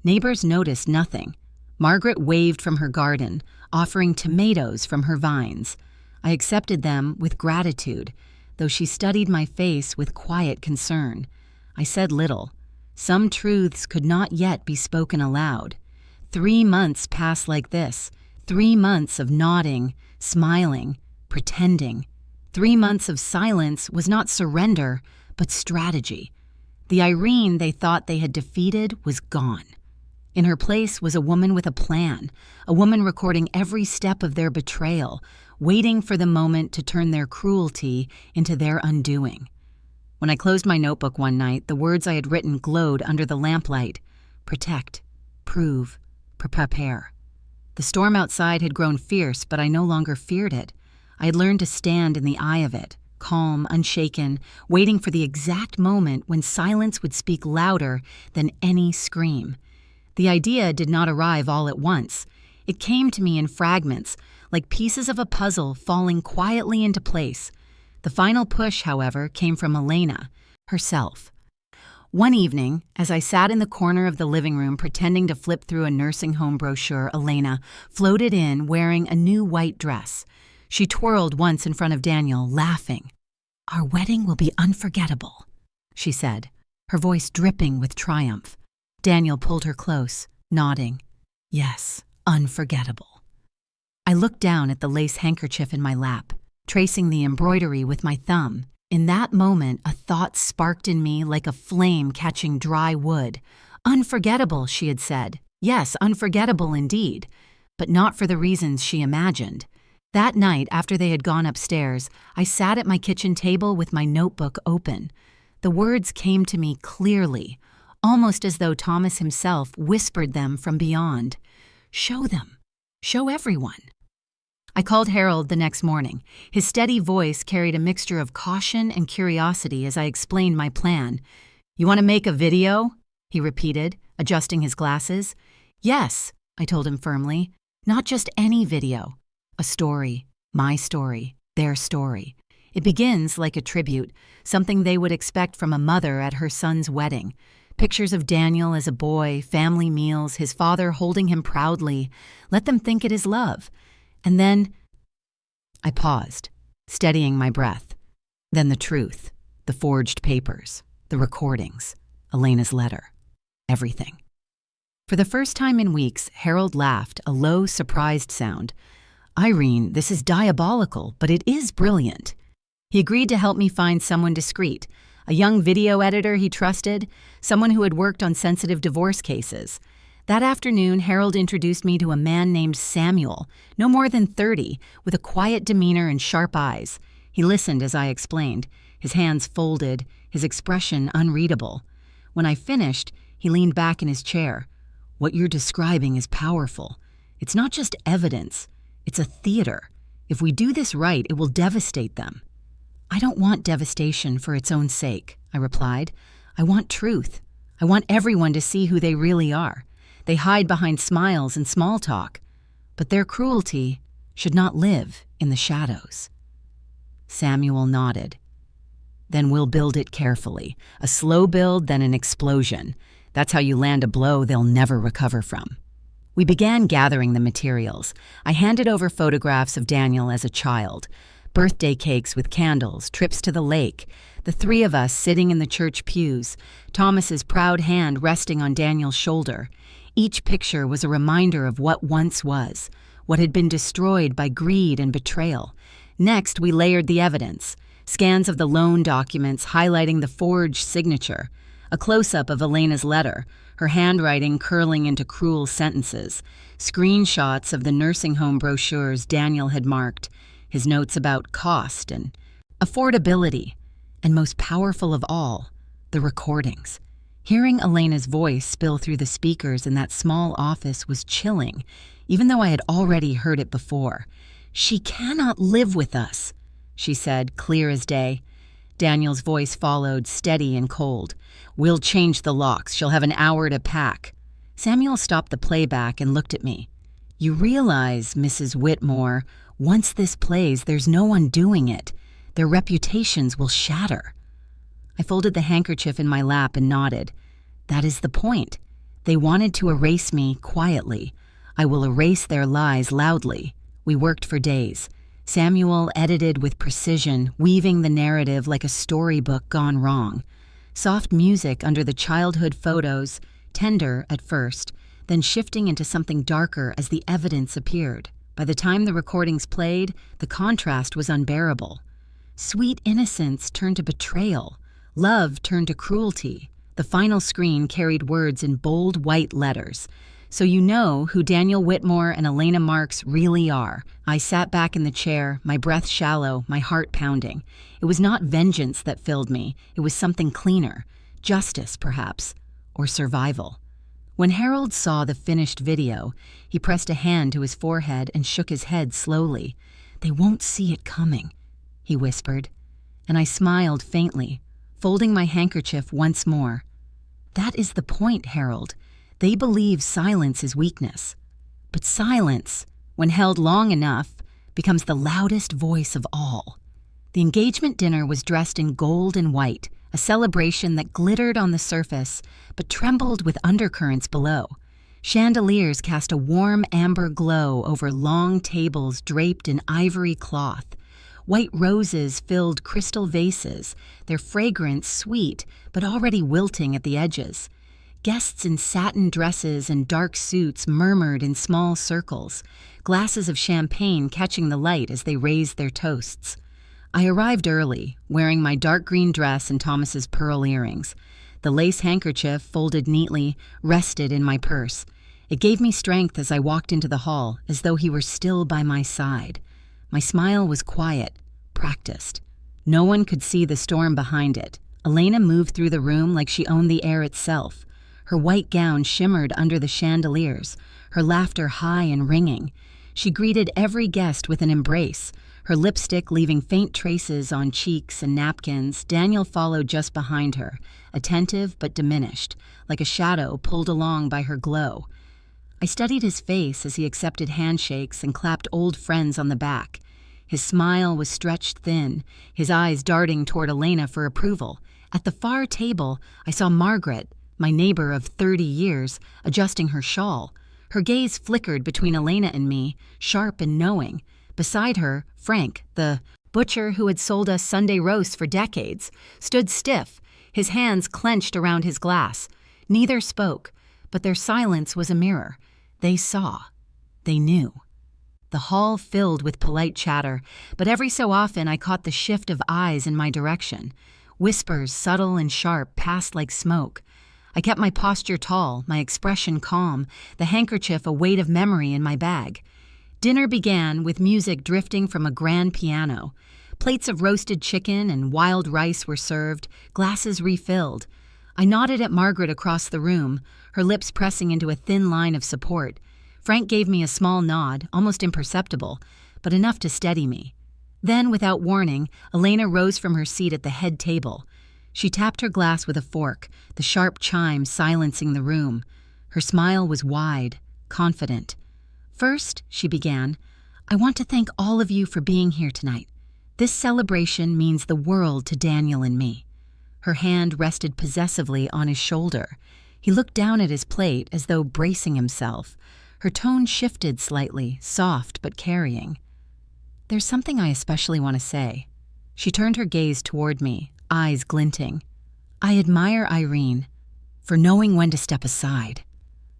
Neighbors noticed nothing. Margaret waved from her garden, offering tomatoes from her vines. I accepted them with gratitude, though she studied my face with quiet concern. I said little. Some truths could not yet be spoken aloud. 3 months passed like this, 3 months of nodding, smiling, pretending. 3 months of silence was not surrender, but strategy. The Irene they thought they had defeated was gone. In her place was a woman with a plan, a woman recording every step of their betrayal, waiting for the moment to turn their cruelty into their undoing. When I closed my notebook one night, the words I had written glowed under the lamplight. Protect, prove, prepare. The storm outside had grown fierce, but I no longer feared it. I had learned to stand in the eye of it, calm, unshaken, waiting for the exact moment when silence would speak louder than any scream. The idea did not arrive all at once. It came to me in fragments, like pieces of a puzzle falling quietly into place. The final push, however, came from Elena, herself. One evening, as I sat in the corner of the living room pretending to flip through a nursing home brochure, Elena floated in wearing a new white dress. She twirled once in front of Daniel, laughing. "Our wedding will be unforgettable," she said, her voice dripping with triumph. Daniel pulled her close, nodding. "Yes, unforgettable." I looked down at the lace handkerchief in my lap, tracing the embroidery with my thumb. In that moment, a thought sparked in me like a flame catching dry wood. Unforgettable, she had said. Yes, unforgettable indeed, but not for the reasons she imagined. That night, after they had gone upstairs, I sat at my kitchen table with my notebook open. The words came to me clearly, almost as though Thomas himself whispered them from beyond. Show them. Show everyone. I called Harold the next morning. His steady voice carried a mixture of caution and curiosity as I explained my plan. "You want to make a video?" he repeated, adjusting his glasses. "Yes," I told him firmly. "Not just any video. A story. My story. Their story. It begins like a tribute, something they would expect from a mother at her son's wedding. Pictures of Daniel as a boy, family meals, his father holding him proudly. Let them think it is love. And then I paused, steadying my breath. Then the truth, the forged papers, the recordings, Elena's letter, everything. For the first time in weeks, Harold laughed, a low, surprised sound. "Irene, this is diabolical, but it is brilliant." He agreed to help me find someone discreet, a young video editor he trusted, someone who had worked on sensitive divorce cases. That afternoon, Harold introduced me to a man named Samuel, no more than 30, with a quiet demeanor and sharp eyes. He listened as I explained, his hands folded, his expression unreadable. When I finished, he leaned back in his chair. "What you're describing is powerful. It's not just evidence. It's a theater. If we do this right, it will devastate them." "I don't want devastation for its own sake," I replied. "I want truth. I want everyone to see who they really are. They hide behind smiles and small talk, but their cruelty should not live in the shadows." Samuel nodded. "Then we'll build it carefully. A slow build, then an explosion. That's how you land a blow they'll never recover from." We began gathering the materials. I handed over photographs of Daniel as a child, birthday cakes with candles, trips to the lake, the three of us sitting in the church pews, Thomas's proud hand resting on Daniel's shoulder. Each picture was a reminder of what once was, what had been destroyed by greed and betrayal. Next, we layered the evidence, scans of the loan documents highlighting the forged signature, a close-up of Elena's letter, her handwriting curling into cruel sentences, screenshots of the nursing home brochures Daniel had marked, his notes about cost and affordability, and most powerful of all, the recordings. Hearing Elena's voice spill through the speakers in that small office was chilling, even though I had already heard it before. "She cannot live with us," she said, clear as day. Daniel's voice followed, steady and cold. "We'll change the locks. She'll have an hour to pack." Samuel stopped the playback and looked at me. "You realize, Mrs. Whitmore, once this plays, there's no undoing it. Their reputations will shatter." I folded the handkerchief in my lap and nodded. "That is the point. They wanted to erase me quietly. I will erase their lies loudly." We worked for days. Samuel edited with precision, weaving the narrative like a storybook gone wrong. Soft music under the childhood photos, tender at first, then shifting into something darker as the evidence appeared. By the time the recordings played, the contrast was unbearable. Sweet innocence turned to betrayal. Love turned to cruelty. The final screen carried words in bold white letters. "So you know who Daniel Whitmore and Elena Marks really are." I sat back in the chair, my breath shallow, my heart pounding. It was not vengeance that filled me. It was something cleaner. Justice, perhaps. Or survival. When Harold saw the finished video, he pressed a hand to his forehead and shook his head slowly. "They won't see it coming," he whispered. And I smiled faintly, folding my handkerchief once more. "That is the point, Harold. They believe silence is weakness. But silence, when held long enough, becomes the loudest voice of all." The engagement dinner was dressed in gold and white, a celebration that glittered on the surface but trembled with undercurrents below. Chandeliers cast a warm amber glow over long tables draped in ivory cloth. White roses filled crystal vases, their fragrance sweet but already wilting at the edges. Guests in satin dresses and dark suits murmured in small circles, glasses of champagne catching the light as they raised their toasts. I arrived early, wearing my dark green dress and Thomas's pearl earrings. The lace handkerchief, folded neatly, rested in my purse. It gave me strength as I walked into the hall, as though he were still by my side. My smile was quiet, practiced. No one could see the storm behind it. Elena moved through the room like she owned the air itself. Her white gown shimmered under the chandeliers, her laughter high and ringing. She greeted every guest with an embrace, her lipstick leaving faint traces on cheeks and napkins. Daniel followed just behind her, attentive but diminished, like a shadow pulled along by her glow. I studied his face as he accepted handshakes and clapped old friends on the back. His smile was stretched thin, his eyes darting toward Elena for approval. At the far table, I saw Margaret, my neighbor of 30 years, adjusting her shawl. Her gaze flickered between Elena and me, sharp and knowing. Beside her, Frank, the butcher who had sold us Sunday roasts for decades, stood stiff, his hands clenched around his glass. Neither spoke, but their silence was a mirror. They saw. They knew. The hall filled with polite chatter, but every so often I caught the shift of eyes in my direction. Whispers, subtle and sharp, passed like smoke. I kept my posture tall, my expression calm, the handkerchief a weight of memory in my bag. Dinner began with music drifting from a grand piano. Plates of roasted chicken and wild rice were served, glasses refilled. I nodded at Margaret across the room, her lips pressing into a thin line of support. Frank gave me a small nod, almost imperceptible, but enough to steady me. Then, without warning, Elena rose from her seat at the head table. She tapped her glass with a fork, the sharp chime silencing the room. Her smile was wide, confident. "First," she began, "I want to thank all of you for being here tonight. This celebration means the world to Daniel and me." Her hand rested possessively on his shoulder. He looked down at his plate as though bracing himself. Her tone shifted slightly, soft but carrying. "There's something I especially want to say." She turned her gaze toward me, eyes glinting. "I admire Irene for knowing when to step aside."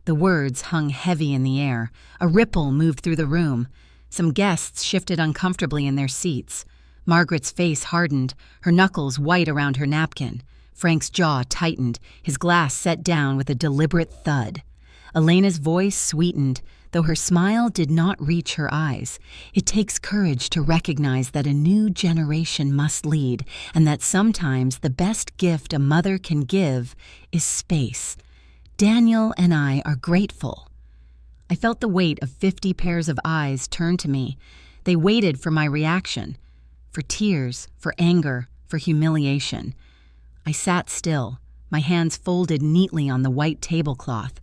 The words hung heavy in the air. A ripple moved through the room. Some guests shifted uncomfortably in their seats. Margaret's face hardened, her knuckles white around her napkin. Frank's jaw tightened, his glass set down with a deliberate thud. Elena's voice sweetened, though her smile did not reach her eyes. "It takes courage to recognize that a new generation must lead, and that sometimes the best gift a mother can give is space. Daniel and I are grateful." I felt the weight of 50 pairs of eyes turn to me. They waited for my reaction, for tears, for anger, for humiliation. I sat still, my hands folded neatly on the white tablecloth.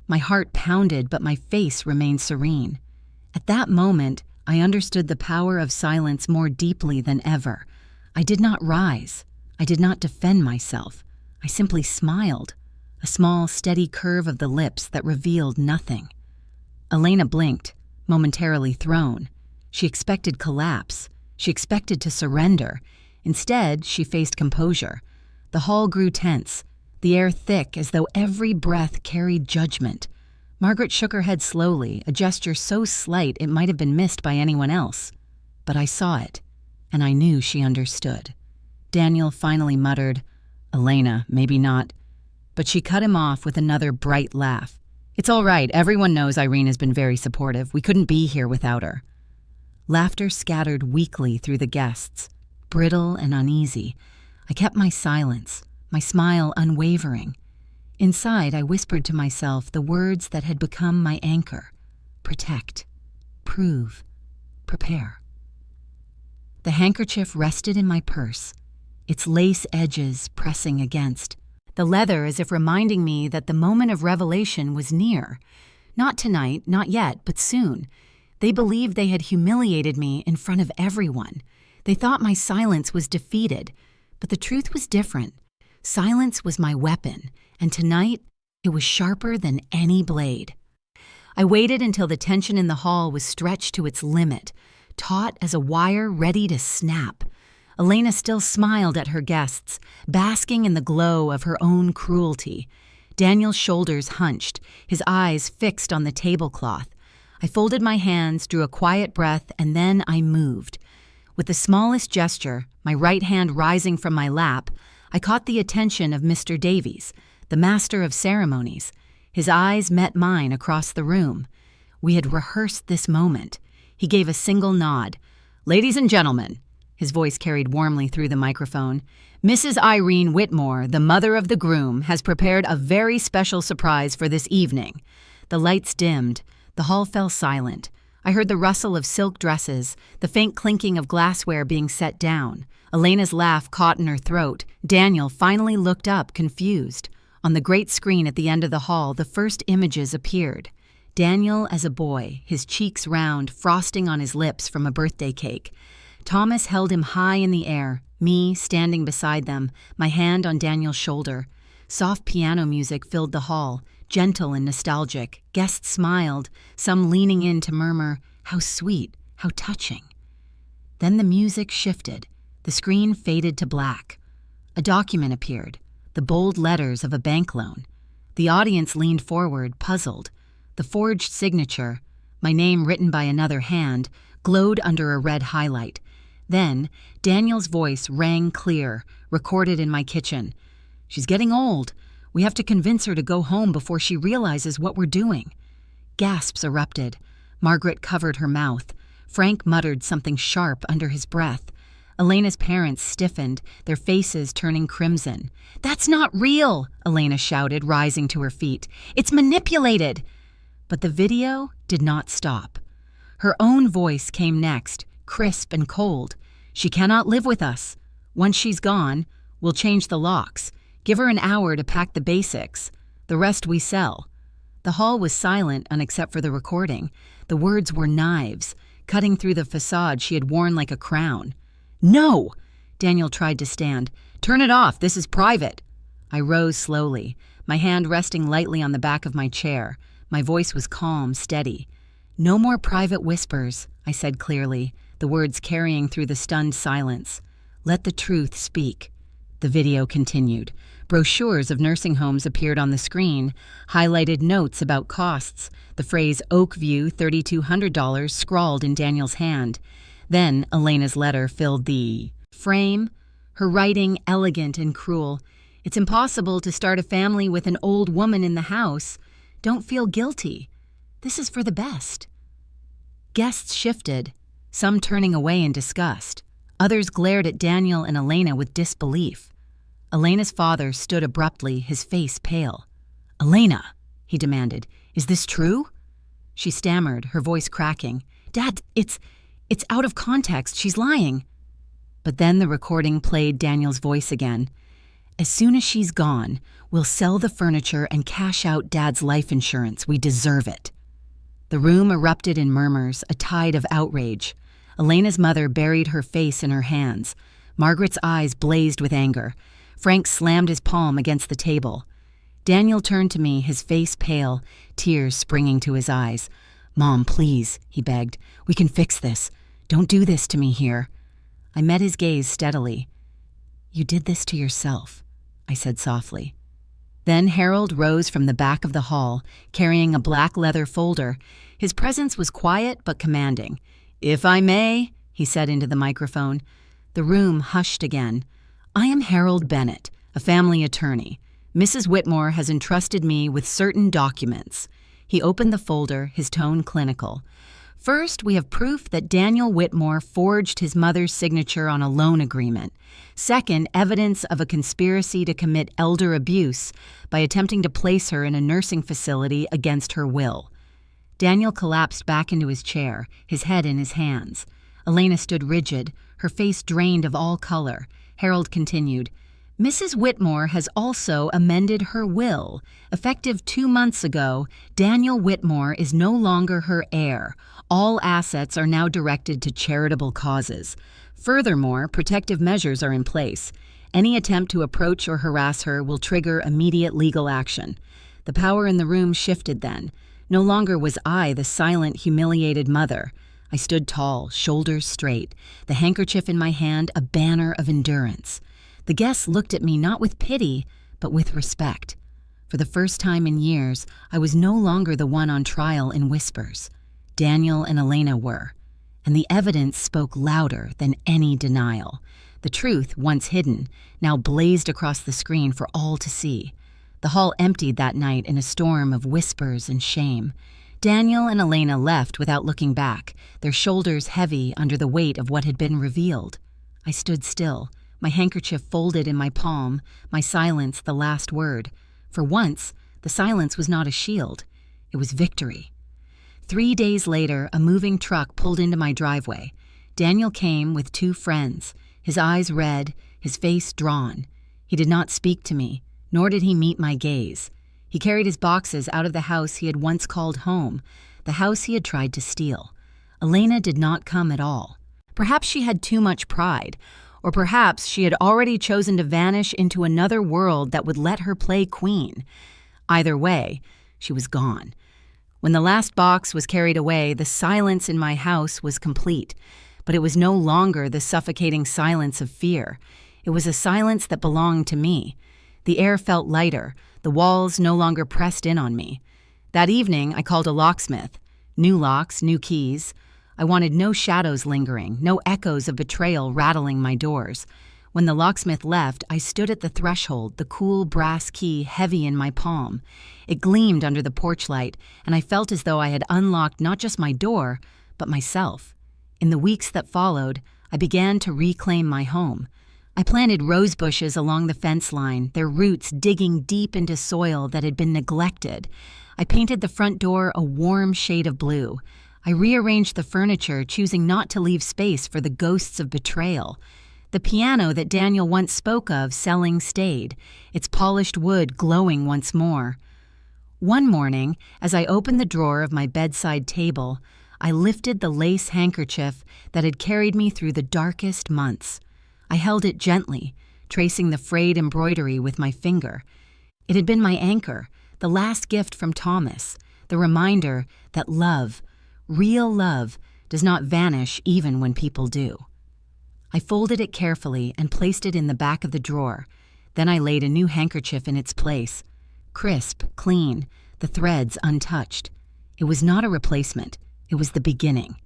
My heart pounded, but my face remained serene. At that moment, I understood the power of silence more deeply than ever. I did not rise. I did not defend myself. I simply smiled, a small, steady curve of the lips that revealed nothing. Elena blinked, momentarily thrown. She expected collapse. She expected to surrender. Instead, she faced composure. The hall grew tense, the air thick as though every breath carried judgment. Margaret shook her head slowly, a gesture so slight it might have been missed by anyone else. But I saw it, and I knew she understood. Daniel finally muttered, "Elena, maybe not." but she cut him off with another bright laugh. "It's all right. Everyone knows Irene has been very supportive. We couldn't be here without her." Laughter scattered weakly through the guests, brittle and uneasy. I kept my silence, my smile unwavering. Inside, I whispered to myself the words that had become my anchor: protect, prove, prepare. The handkerchief rested in my purse, its lace edges pressing against, the leather as if reminding me that the moment of revelation was near. Not tonight, not yet, but soon. They believed they had humiliated me in front of everyone. They thought my silence was defeated, but the truth was different. Silence was my weapon, and tonight it was sharper than any blade. I waited until the tension in the hall was stretched to its limit, taut as a wire ready to snap. Elena still smiled at her guests, basking in the glow of her own cruelty. Daniel's shoulders hunched, his eyes fixed on the tablecloth. I folded my hands, drew a quiet breath, and then I moved. With the smallest gesture, my right hand rising from my lap, I caught the attention of Mr. Davies, the master of ceremonies. His eyes met mine across the room. We had rehearsed this moment. He gave a single nod. "Ladies and gentlemen," his voice carried warmly through the microphone, "Mrs. Irene Whitmore, the mother of the groom, has prepared a very special surprise for this evening." The lights dimmed. The hall fell silent. I heard the rustle of silk dresses, the faint clinking of glassware being set down. Elena's laugh caught in her throat. Daniel finally looked up, confused. On the great screen at the end of the hall, the first images appeared. Daniel as a boy, his cheeks round, frosting on his lips from a birthday cake. Thomas held him high in the air, me standing beside them, my hand on Daniel's shoulder. Soft piano music filled the hall, gentle and nostalgic. Guests smiled, some leaning in to murmur, "How sweet, how touching." Then the music shifted. The screen faded to black. A document appeared, the bold letters of a bank loan. The audience leaned forward, puzzled. The forged signature, my name written by another hand, glowed under a red highlight. Then, Daniel's voice rang clear, recorded in my kitchen. "She's getting old. We have to convince her to go home before she realizes what we're doing." Gasps erupted. Margaret covered her mouth. Frank muttered something sharp under his breath. Elena's parents stiffened, their faces turning crimson. "That's not real," Elena shouted, rising to her feet. "It's manipulated." But the video did not stop. Her own voice came next, crisp and cold. "She cannot live with us. Once she's gone, we'll change the locks. Give her an hour to pack the basics. The rest we sell." The hall was silent except for the recording. The words were knives, cutting through the facade she had worn like a crown. "No!" Daniel tried to stand. "Turn it off. This is private." I rose slowly, my hand resting lightly on the back of my chair. My voice was calm, steady. "No more private whispers," I said clearly, the words carrying through the stunned silence. "Let the truth speak." The video continued. Brochures of nursing homes appeared on the screen, highlighted notes about costs, the phrase Oakview $3,200 scrawled in Daniel's hand. Then Elena's letter filled the frame, her writing elegant and cruel. "It's impossible to start a family with an old woman in the house. Don't feel guilty. This is for the best." Guests shifted, some turning away in disgust. Others glared at Daniel and Elena with disbelief. Elena's father stood abruptly, his face pale. "Elena," he demanded, "is this true?" She stammered, her voice cracking. "Dad, it's out of context. She's lying." But then the recording played Daniel's voice again. "As soon as she's gone, we'll sell the furniture and cash out Dad's life insurance. We deserve it." The room erupted in murmurs, a tide of outrage. Elena's mother buried her face in her hands. Margaret's eyes blazed with anger. Frank slammed his palm against the table. Daniel turned to me, his face pale, tears springing to his eyes. "Mom, please," he begged. "We can fix this. Don't do this to me here." I met his gaze steadily. "You did this to yourself," I said softly. Then Harold rose from the back of the hall, carrying a black leather folder. His presence was quiet but commanding. "If I may," he said into the microphone. The room hushed again. "I am Harold Bennett, a family attorney. Mrs. Whitmore has entrusted me with certain documents." He opened the folder, his tone clinical. "First, we have proof that Daniel Whitmore forged his mother's signature on a loan agreement. Second, evidence of a conspiracy to commit elder abuse by attempting to place her in a nursing facility against her will." Daniel collapsed back into his chair, his head in his hands. Elena stood rigid, her face drained of all color. Harold continued, "Mrs. Whitmore has also amended her will. Effective 2 months ago, Daniel Whitmore is no longer her heir. All assets are now directed to charitable causes. Furthermore, protective measures are in place. Any attempt to approach or harass her will trigger immediate legal action." The power in the room shifted then. No longer was I the silent, humiliated mother. I stood tall, shoulders straight, the handkerchief in my hand a banner of endurance. The guests looked at me not with pity, but with respect. For the first time in years, I was no longer the one on trial in whispers. Daniel and Elena were, and the evidence spoke louder than any denial. The truth, once hidden, now blazed across the screen for all to see. The hall emptied that night in a storm of whispers and shame. Daniel and Elena left without looking back, their shoulders heavy under the weight of what had been revealed. I stood still, my handkerchief folded in my palm, my silence the last word. For once, the silence was not a shield. It was victory. 3 days later, a moving truck pulled into my driveway. Daniel came with 2 friends, his eyes red, his face drawn. He did not speak to me, nor did he meet my gaze. He carried his boxes out of the house he had once called home, the house he had tried to steal. Elena did not come at all. Perhaps she had too much pride, or perhaps she had already chosen to vanish into another world that would let her play queen. Either way, she was gone. When the last box was carried away, the silence in my house was complete, but it was no longer the suffocating silence of fear. It was a silence that belonged to me. The air felt lighter, the walls no longer pressed in on me. That evening, I called a locksmith. New locks, new keys. I wanted no shadows lingering, no echoes of betrayal rattling my doors. When the locksmith left, I stood at the threshold, the cool brass key heavy in my palm. It gleamed under the porch light, and I felt as though I had unlocked not just my door, but myself. In the weeks that followed, I began to reclaim my home. I planted rose bushes along the fence line, their roots digging deep into soil that had been neglected. I painted the front door a warm shade of blue. I rearranged the furniture, choosing not to leave space for the ghosts of betrayal. The piano that Daniel once spoke of selling stayed, its polished wood glowing once more. One morning, as I opened the drawer of my bedside table, I lifted the lace handkerchief that had carried me through the darkest months. I held it gently, tracing the frayed embroidery with my finger. It had been my anchor, the last gift from Thomas, the reminder that love, real love, does not vanish even when people do. I folded it carefully and placed it in the back of the drawer. Then I laid a new handkerchief in its place. Crisp, clean, the threads untouched. It was not a replacement. It was the beginning.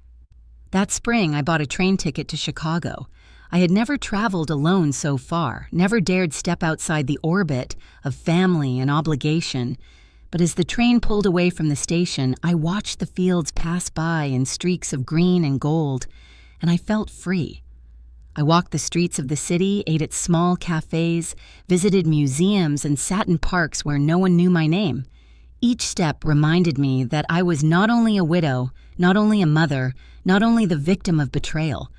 That spring, I bought a train ticket to Chicago. I had never traveled alone so far, never dared step outside the orbit of family and obligation. But as the train pulled away from the station, I watched the fields pass by in streaks of green and gold, and I felt free. I walked the streets of the city, ate at small cafes, visited museums, and sat in parks where no one knew my name. Each step reminded me that I was not only a widow, not only a mother, not only the victim of betrayal.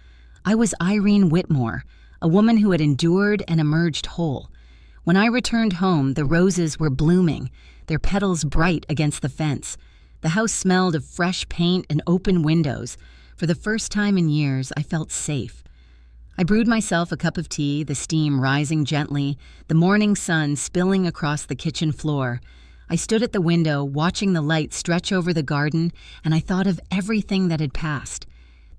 I was Irene Whitmore, a woman who had endured and emerged whole. When I returned home, the roses were blooming, their petals bright against the fence. The house smelled of fresh paint and open windows. For the first time in years, I felt safe. I brewed myself a cup of tea, the steam rising gently, the morning sun spilling across the kitchen floor. I stood at the window, watching the light stretch over the garden, and I thought of everything that had passed.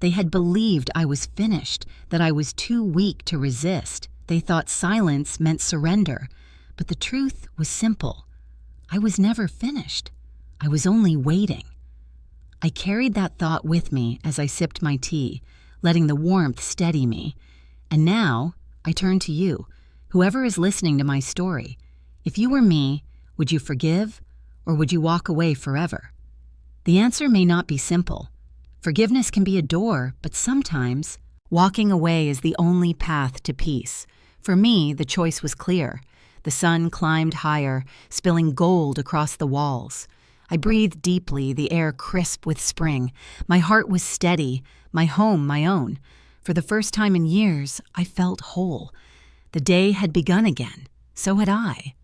They had believed I was finished, that I was too weak to resist. They thought silence meant surrender. But the truth was simple. I was never finished. I was only waiting. I carried that thought with me as I sipped my tea, letting the warmth steady me. And now, I turn to you, whoever is listening to my story. If you were me, would you forgive, or would you walk away forever? The answer may not be simple. Forgiveness can be a door, but sometimes walking away is the only path to peace. For me, the choice was clear. The sun climbed higher, spilling gold across the walls. I breathed deeply, the air crisp with spring. My heart was steady, my home my own. For the first time in years, I felt whole. The day had begun again. So had I.